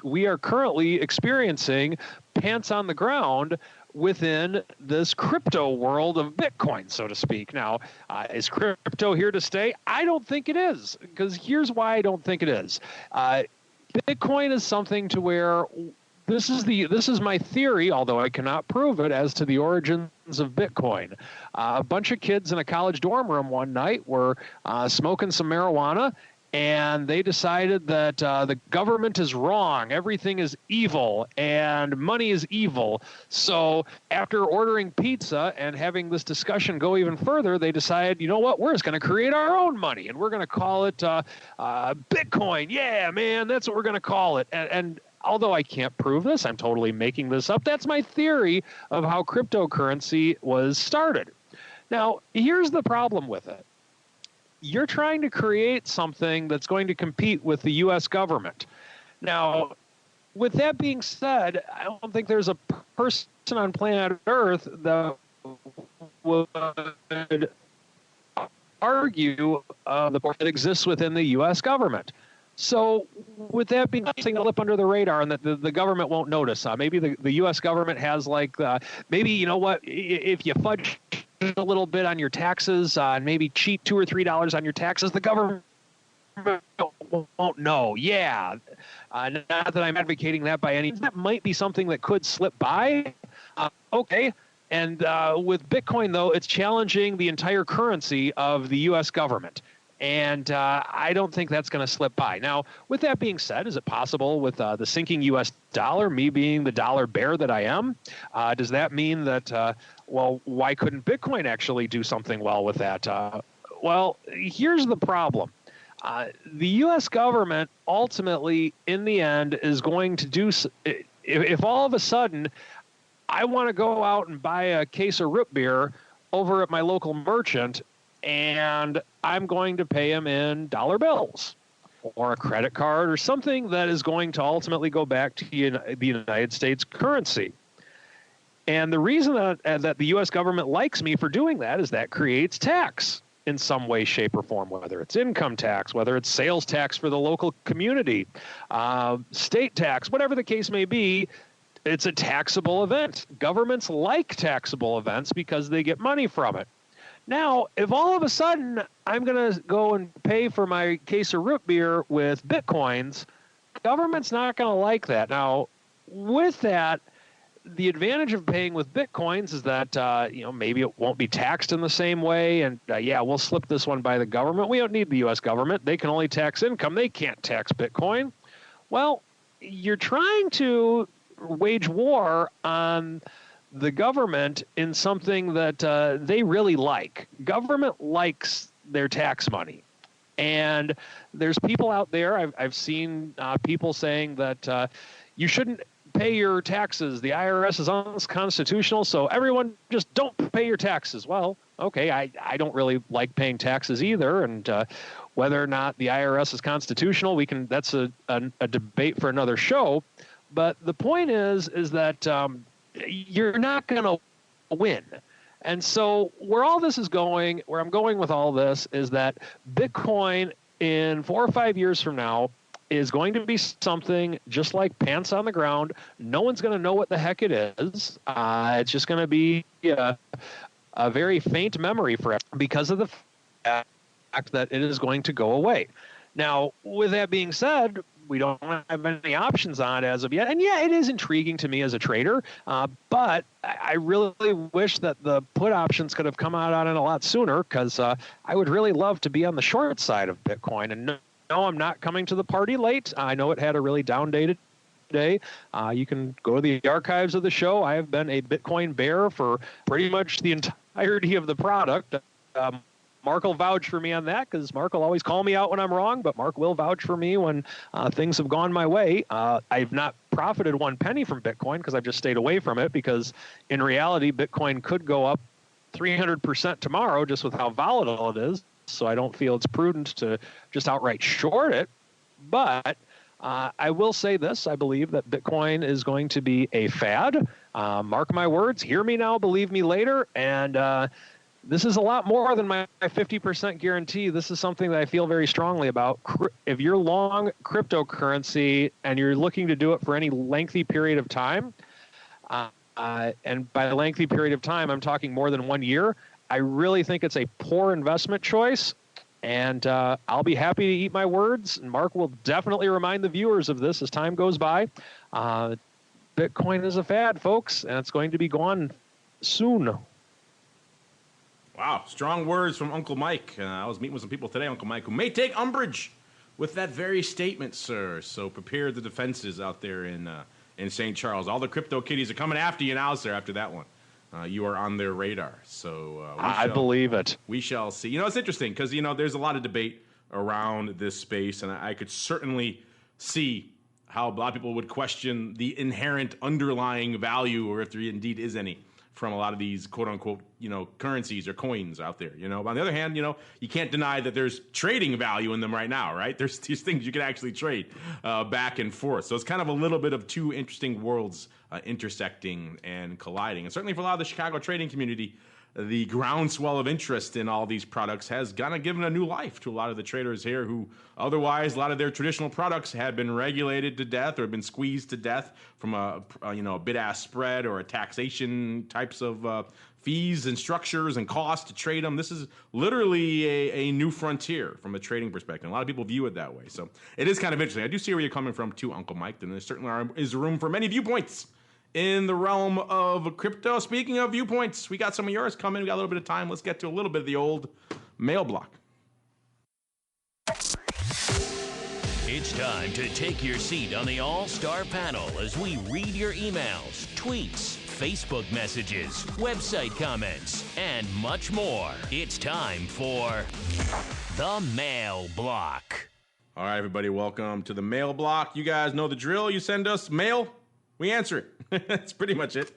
D: we are currently experiencing pants on the ground within this crypto world of Bitcoin, so to speak. Now, is crypto here to stay? I don't think it is, because here's why I don't think it is. Bitcoin is something to where this is my theory, although I cannot prove it, as to the origins of Bitcoin. A bunch of kids in a college dorm room one night were smoking some marijuana, and they decided that the government is wrong, everything is evil, and money is evil. So after ordering pizza and having this discussion go even further, they decided, you know what, we're just going to create our own money, and we're going to call it Bitcoin. Yeah, man, that's what we're going to call it. And although I can't prove this, I'm totally making this up. That's my theory of how cryptocurrency was started. Now, here's the problem with it. You're trying to create something that's going to compete with the U.S. government. Now, with that being said, I don't think there's a person on planet Earth that would argue the that exists within the U.S. government. So with that being something to slip under the radar and that the government won't notice, maybe the U.S. government has maybe, you know what, if you fudge a little bit on your taxes and maybe cheat $2 or $3 on your taxes, the government won't know. Yeah. Not that I'm advocating that by any means. That might be something that could slip by. Okay. And with Bitcoin, though, it's challenging the entire currency of the U.S. government. And I don't think that's going to slip by. Now, with that being said, is it possible with the sinking U.S. dollar, me being the dollar bear that I am, does that mean that, why couldn't Bitcoin actually do something well with that? Well, here's the problem. The U.S. government ultimately, in the end, is going to do if all of a sudden I want to go out and buy a case of root beer over at my local merchant, and I'm going to pay him in dollar bills or a credit card or something that is going to ultimately go back to the United States currency. And the reason that the U.S. government likes me for doing that is that creates tax in some way, shape, or form, whether it's income tax, whether it's sales tax for the local community, state tax, whatever the case may be. It's a taxable event. Governments like taxable events because they get money from it. Now, if all of a sudden I'm going to go and pay for my case of root beer with Bitcoins, government's not going to like that. Now, with that, the advantage of paying with Bitcoins is that, maybe it won't be taxed in the same way. And we'll slip this one by the government. We don't need the U.S. government. They can only tax income. They can't tax Bitcoin. Well, you're trying to wage war on the government in something that they really like. Government likes their tax money. And there's people out there, I've seen people saying that you shouldn't pay your taxes. The IRS is unconstitutional, so everyone just don't pay your taxes. Well, okay, I don't really like paying taxes either, and whether or not the IRS is constitutional, that's a debate for another show. But the point is that you're not going to win. And so where all this is going, where I'm going with all this, is that Bitcoin in 4 or 5 years from now is going to be something just like pants on the ground. No one's going to know what the heck it is. It's just going to be a very faint memory for everyone because of the fact that it is going to go away. Now, with that being said, we don't have any options on it as of yet. And yeah, it is intriguing to me as a trader, but I really wish that the put options could have come out on it a lot sooner, because I would really love to be on the short side of Bitcoin. And no, I'm not coming to the party late. I know it had a really down day today. You can go to the archives of the show. I have been a Bitcoin bear for pretty much the entirety of the product. Mark will vouch for me on that, because Mark will always call me out when I'm wrong, but Mark will vouch for me when things have gone my way. I've not profited 1 penny from Bitcoin because I've just stayed away from it, because in reality, Bitcoin could go up 300% tomorrow just with how volatile it is. So I don't feel it's prudent to just outright short it. But I will say this. I believe that Bitcoin is going to be a fad. Mark my words. Hear me now, believe me later. And this is a lot more than my 50% guarantee. This is something that I feel very strongly about. If you're long cryptocurrency and you're looking to do it for any lengthy period of time, and by lengthy period of time, I'm talking more than 1 year, I really think it's a poor investment choice. And I'll be happy to eat my words. And Mark will definitely remind the viewers of this as time goes by. Bitcoin is a fad, folks, and it's going to be gone soon.
C: Wow, strong words from Uncle Mike. I was meeting with some people today, Uncle Mike, who may take umbrage with that very statement, sir. So prepare the defenses out there in St. Charles. All the crypto kitties are coming after you now, sir, after that one. You are on their radar. So
D: I believe it.
C: We shall see. It's interesting because, there's a lot of debate around this space, and I could certainly see how a lot of people would question the inherent underlying value, or if there indeed is any, from a lot of these quote-unquote, currencies or coins out there, But on the other hand, you can't deny that there's trading value in them right now, right? There's these things you can actually trade back and forth. So it's kind of a little bit of two interesting worlds intersecting and colliding. And certainly for a lot of the Chicago trading community, the groundswell of interest in all these products has kind of given a new life to a lot of the traders here who otherwise a lot of their traditional products had been regulated to death or been squeezed to death from a bid-ask spread or a taxation types of fees and structures and costs to trade them. This is literally a new frontier from a trading perspective. A lot of people view it that way. So it is kind of interesting. I do see where you're coming from too, Uncle Mike, and there certainly is room for many viewpoints in the realm of crypto. Speaking of viewpoints, we got some of yours coming. We got a little bit of time. Let's get to a little bit of the old mail block.
B: It's time to take your seat on the All-Star panel as we read your emails, tweets, Facebook messages, website comments, and much more. It's time for the Mail Block.
C: All right, everybody, welcome to the Mail Block. You guys know the drill. You send us mail, we answer it. That's pretty much it.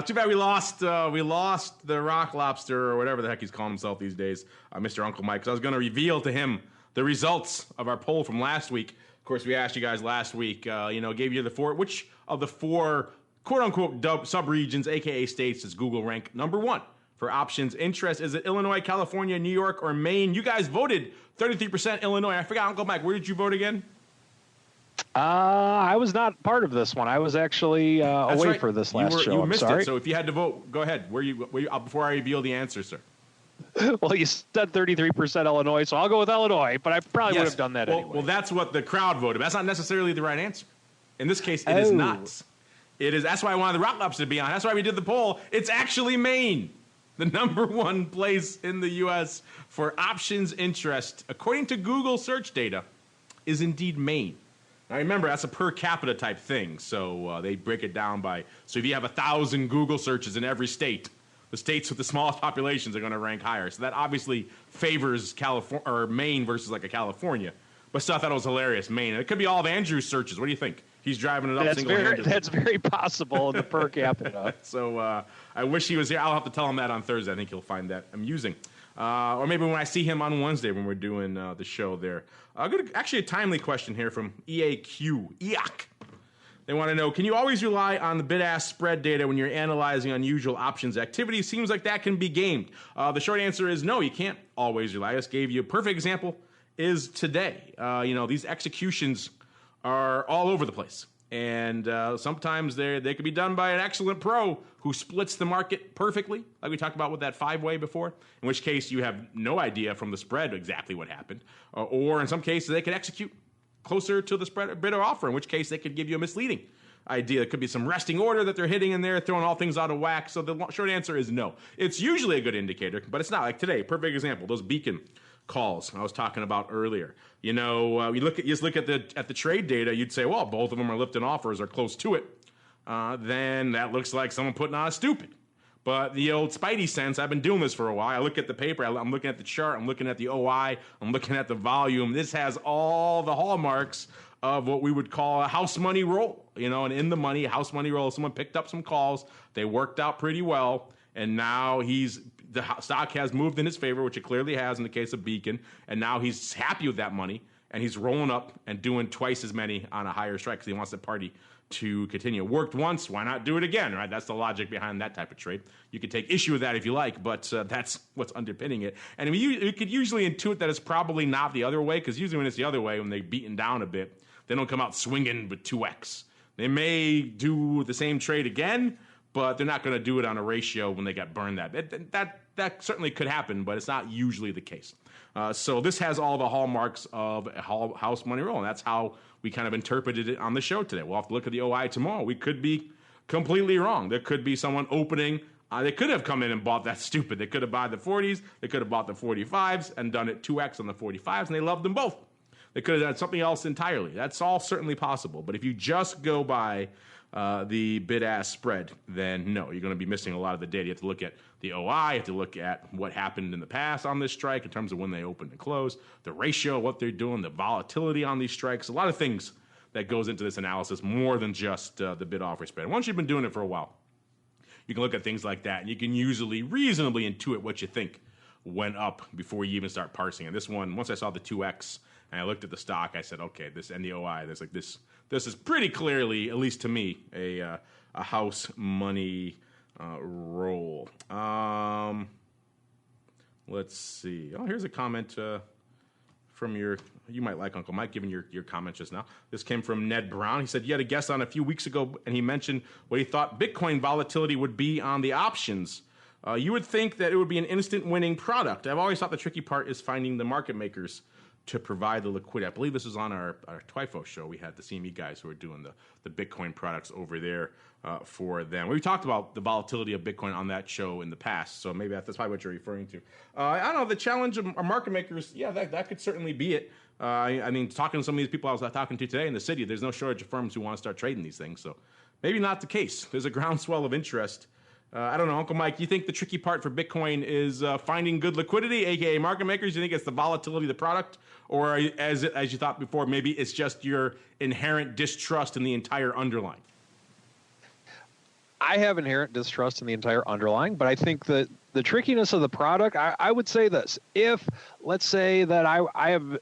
C: Too bad we lost the Rock Lobster, or whatever the heck he's calling himself these days, Mr. Uncle Mike, because I was going to reveal to him the results of our poll from last week. Of course, we asked you guys last week, gave you which of the four quote-unquote subregions, a.k.a. states, does Google rank number one for options interest? Is it Illinois, California, New York, or Maine? You guys voted 33% Illinois. I forgot, Uncle Mike, where did you vote again?
D: I was not part of this one. I was actually away for this last show.
C: You missed
D: it.
C: So if you had to vote, go ahead. Where you before I reveal the answer, sir?
D: Well, you said 33% Illinois, so I'll go with Illinois, but I probably would have done that anyway.
C: Well, that's what the crowd voted. But that's not necessarily the right answer. In this case, it is not. It is. That's why I wanted the Rock Lobster to be on. That's why we did the poll. It's actually Maine, the number one place in the U.S. for options interest, according to Google search data, is indeed Maine. Now, remember, that's a per capita type thing, so they break it down by, so if you have 1,000 Google searches in every state, the states with the smallest populations are going to rank higher. So that obviously favors California or Maine versus like a California. But still, I thought it was hilarious, Maine. It could be all of Andrew's searches. What do you think? He's driving it up single-handedly.
D: That's very possible in the per capita.
C: So I wish he was here. I'll have to tell him that on Thursday. I think he'll find that amusing. Or maybe when I see him on Wednesday when we're doing the show there. Actually, a timely question here from EAQ. They want to know, can you always rely on the bid-ask spread data when you're analyzing unusual options activity? Seems like that can be gamed. The short answer is no, you can't always rely. I just gave you a perfect example is today. These executions are all over the place. And sometimes they could be done by an excellent pro who splits the market perfectly, like we talked about with that 5-way before, in which case you have no idea from the spread exactly what happened. Or in some cases, they could execute closer to the spread bid or offer, in which case they could give you a misleading idea. It could be some resting order that they're hitting in there, throwing all things out of whack. So the short answer is no. It's usually a good indicator, but it's not. Like today, perfect example, those BECN calls I was talking about earlier. You just look at the trade data, you'd say, well, both of them are lifting offers or close to it. Then that looks like someone putting on a stupid. But the old Spidey sense, I've been doing this for a while. I look at the paper, I'm looking at the chart, I'm looking at the OI, I'm looking at the volume. This has all the hallmarks of what we would call a house money roll. And in the money, house money roll, someone picked up some calls, they worked out pretty well, and now the stock has moved in his favor, which it clearly has in the case of BECN, and now he's happy with that money, and he's rolling up and doing twice as many on a higher strike because he wants the party to continue. Worked once, why not do it again, right? That's the logic behind that type of trade. You could take issue with that if you like, but that's what's underpinning it. And you could usually intuit that it's probably not the other way, because usually when it's the other way, when they're beaten down a bit, they don't come out swinging with 2x. They may do the same trade again, but they're not going to do it on a ratio when they got burned. That certainly could happen, but it's not usually the case. So this has all the hallmarks of a house money roll, and that's how we kind of interpreted it on the show today. We'll have to look at the OI tomorrow. We could be completely wrong. There could be someone opening. They could have come in and bought that stupid. They could have bought the 40s. They could have bought the 45s and done it 2x on the 45s, and they loved them both. They could have done something else entirely. That's all certainly possible. But if you just go by the bid-ask spread, then no, you're going to be missing a lot of the data. You have to look at the OI, you have to look at what happened in the past on this strike in terms of when they opened and closed, the ratio, what they're doing, the volatility on these strikes, a lot of things that goes into this analysis more than just the bid-offer spread. And once you've been doing it for a while, you can look at things like that, and you can usually reasonably intuit what you think went up before you even start parsing it. This one, once I saw the 2x and I looked at the stock, I said, okay, this and the OI, this is pretty clearly, at least to me, a house money roll. Let's see. Oh, here's a comment from you might like Uncle Mike, given your comment just now. This came from Ned Brown. He said, you had a guest on a few weeks ago, and he mentioned what he thought Bitcoin volatility would be on the options. You would think that it would be an instant winning product. I've always thought the tricky part is finding the market makers to provide the liquidity. I believe this was on our TWIFO show. We had the CME guys who were doing the Bitcoin products over there for them. We talked about the volatility of Bitcoin on that show in the past, so maybe that's probably what you're referring to. I don't know, the challenge of market makers, yeah, that could certainly be it. I mean, talking to some of these people I was talking to today in the city, there's no shortage of firms who want to start trading these things, so maybe not the case. There's a groundswell of interest. I don't know, Uncle Mike, you think the tricky part for Bitcoin is finding good liquidity, aka market makers? You think it's the volatility of the product? Or as you thought before, maybe it's just your inherent distrust in the entire underlying?
D: I have inherent distrust in the entire underlying, but I think that the trickiness of the product, I would say this. If, let's say that I have...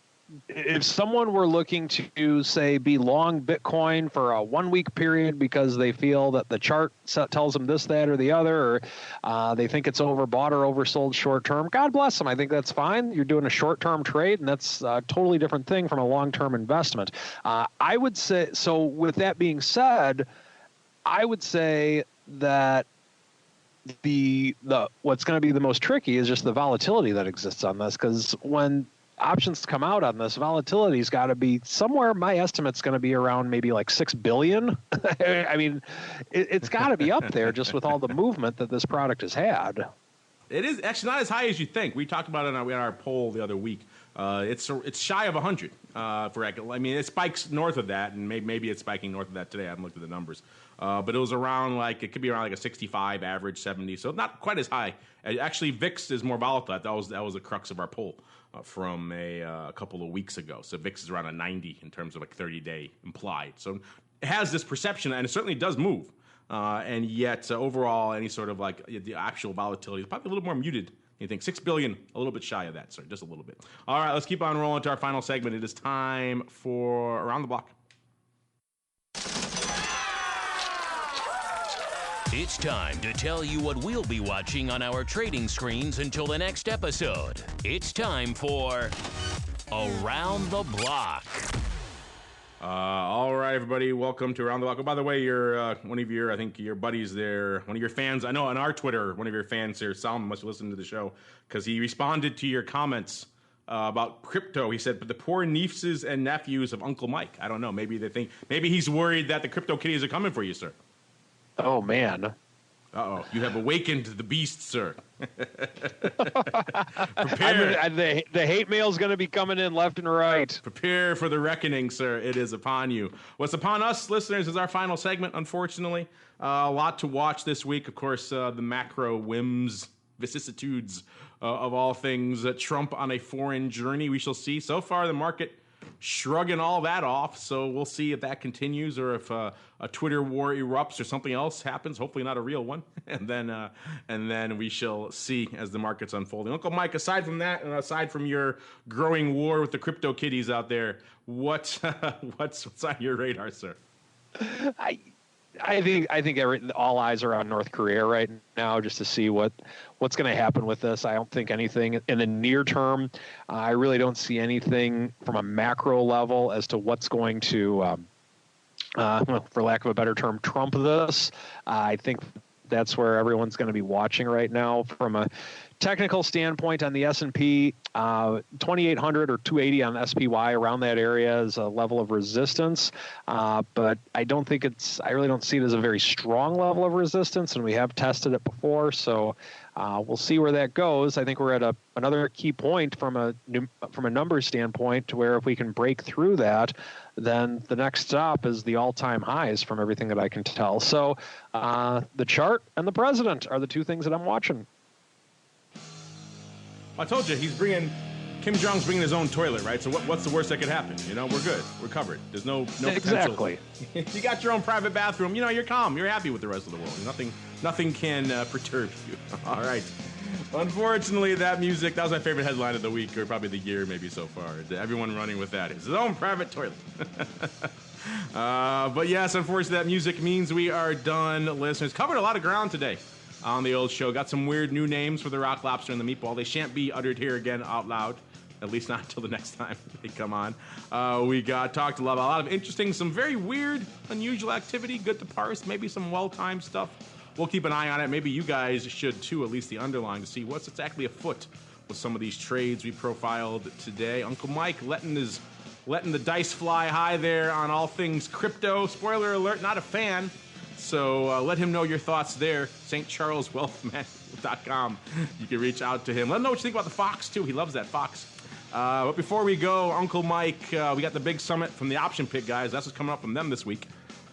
D: If someone were looking to, say, be long Bitcoin for a 1 week period because they feel that the chart tells them this, that, or the other, or they think it's overbought or oversold short term, God bless them. I think that's fine. You're doing a short term trade, and that's a totally different thing from a long term investment. I would say, so with that being said, I would say that the what's going to be the most tricky is just the volatility that exists on this, because when options come out on this, volatility's got to be somewhere. My estimate's going to be around maybe like 6 billion. I mean, it's got to be up there just with all the movement that this product has had.
C: It is actually not as high as you think. We talked about it on our poll the other week. It's shy of 100 for. I mean, it spikes north of that, and maybe it's spiking north of that today. I haven't looked at the numbers, but it was around it could be around like a 65 average, 70, so not quite as high. Actually, VIX is more volatile. That was the crux of our poll from a couple of weeks ago. So VIX is around a 90 in terms of 30-day implied. So it has this perception, and it certainly does move. And yet, overall, any sort of the actual volatility is probably a little more muted. You think 6 billion, a little bit shy of that, sir, just a little bit. All right, let's keep on rolling to our final segment. It is time for Around the Block.
B: It's time to tell you what we'll be watching on our trading screens until the next episode. It's time for Around the Block.
C: All right, everybody, welcome to Around the Block. Oh, by the way, one of your, I think your buddies there, one of your fans, I know on our Twitter, one of your fans here, Solomon, must have listened to the show because he responded to your comments about crypto. He said, but the poor nieces and nephews of Uncle Mike. I don't know. Maybe he's worried that the crypto kitties are coming for you, sir.
D: Oh, man.
C: Uh-oh. You have awakened the beast, sir.
D: Prepare. The hate mail is going to be coming in left and right.
C: Prepare for the reckoning, sir. It is upon you. What's upon us, listeners, is our final segment, unfortunately. A lot to watch this week. Of course, the macro whims, vicissitudes of all things. Trump on a foreign journey, we shall see. So far, the market shrugging all that off, so we'll see if that continues or if a Twitter war erupts or something else happens. Hopefully not a real one, and then we shall see as the market's unfolding. Uncle Mike, aside from that and aside from your growing war with the crypto kitties out there, what's on your radar, sir?
D: I think all eyes are on North Korea right now just to see what's going to happen with this. I don't think anything in the near term. I really don't see anything from a macro level as to what's going to, for lack of a better term, trump this. I think that's where everyone's going to be watching right now from a technical standpoint on the S&P. 2,800 or 280 on the SPY, around that area is a level of resistance. But I really don't see it as a very strong level of resistance, and we have tested it before. So we'll see where that goes. I think we're at another key point from a numbers standpoint, to where if we can break through that, then the next stop is the all-time highs from everything that I can tell. So the chart and the president are the two things that I'm watching.
C: I told you, Kim Jong's bringing his own toilet, right? So what's the worst that could happen? We're good. We're covered. There's no potential.
D: Exactly.
C: You got your own private bathroom. You're calm. You're happy with the rest of the world. Nothing can perturb you. All right. Unfortunately, that was my favorite headline of the week, or probably the year maybe so far. Everyone running with that. It's his own private toilet. But yes, unfortunately, that music means we are done, listeners. Covered a lot of ground today on the old show. Got some weird new names for the rock lobster and the meatball. They shan't be uttered here again out loud, at least not until the next time they come on. We talked a lot of interesting, some very weird, unusual activity, good to parse, maybe some well-timed stuff. We'll keep an eye on it. Maybe you guys should too, at least the underlying, to see what's exactly afoot with some of these trades we profiled today. Uncle Mike letting the dice fly high there on all things crypto. Spoiler alert, not a fan. So let him know your thoughts there. stcharleswealthman.com. You can reach out to him. Let him know what you think about the Fox, too. He loves that Fox. But before we go, Uncle Mike, we got the big summit from the Option Pit guys. That's what's coming up from them this week.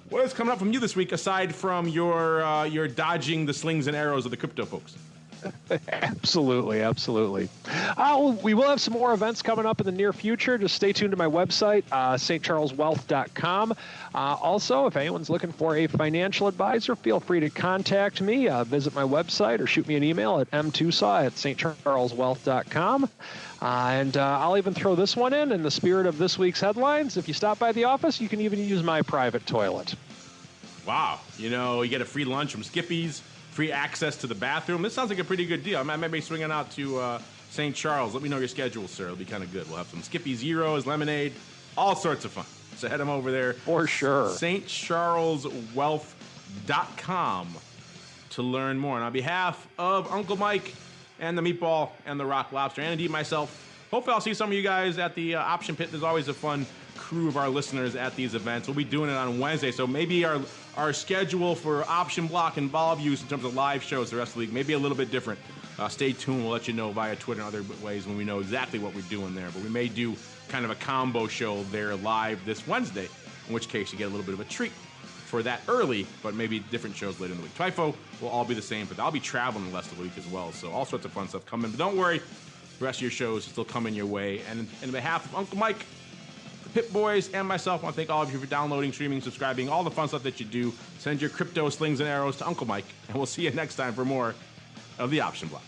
C: What is coming up from you this week, aside from your dodging the slings and arrows of the crypto folks?
D: Absolutely. We will have some more events coming up in the near future. Just stay tuned to my website, stcharleswealth.com. Also, if anyone's looking for a financial advisor, feel free to contact me. Visit my website or shoot me an email at mtosaw@stcharleswealth.com. And I'll even throw this one in the spirit of this week's headlines. If you stop by the office, you can even use my private toilet.
C: Wow. You get a free lunch from Skippy's. Free access to the bathroom. This sounds like a pretty good deal. I might be swinging out to St. Charles. Let me know your schedule, sir. It'll be kind of good. We'll have some Skippy Zeros, lemonade, all sorts of fun. So head them over there.
D: For sure.
C: stcharleswealth.com to learn more. And on behalf of Uncle Mike and the Meatball and the Rock Lobster, and indeed myself, hopefully I'll see some of you guys at the Option Pit. There's always a fun crew of our listeners at these events. We'll be doing it on Wednesday, so maybe our schedule for Option Block and Volve Use in terms of live shows the rest of the week may be a little bit different. Stay tuned. We'll let you know via Twitter and other ways when we know exactly what we're doing there. But we may do kind of a combo show there live this Wednesday, in which case you get a little bit of a treat for that early, but maybe different shows later in the week. TWIFO will all be the same, but I'll be traveling the rest of the week as well, so all sorts of fun stuff coming. But don't worry, the rest of your shows still coming your way. And on behalf of Uncle Mike, Pit Boys, and myself, I want to thank all of you for downloading, streaming, subscribing, all the fun stuff that you do. Send your crypto slings and arrows to Uncle Mike, and we'll see you next time for more of the Option Block.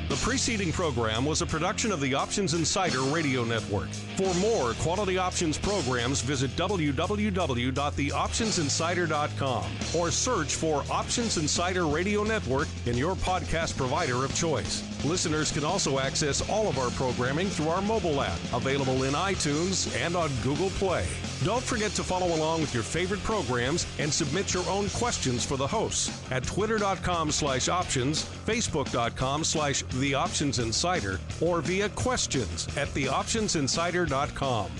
C: The
A: preceding program was a production of the Options Insider Radio Network. For more quality options programs, visit www.theoptionsinsider.com or search for Options Insider Radio Network in your podcast provider of choice. Listeners can also access all of our programming through our mobile app, available in iTunes and on Google Play. Don't forget to follow along with your favorite programs and submit your own questions for the hosts at twitter.com/options, facebook.com/theoptionsinsider, or via questions@theoptionsinsider.com.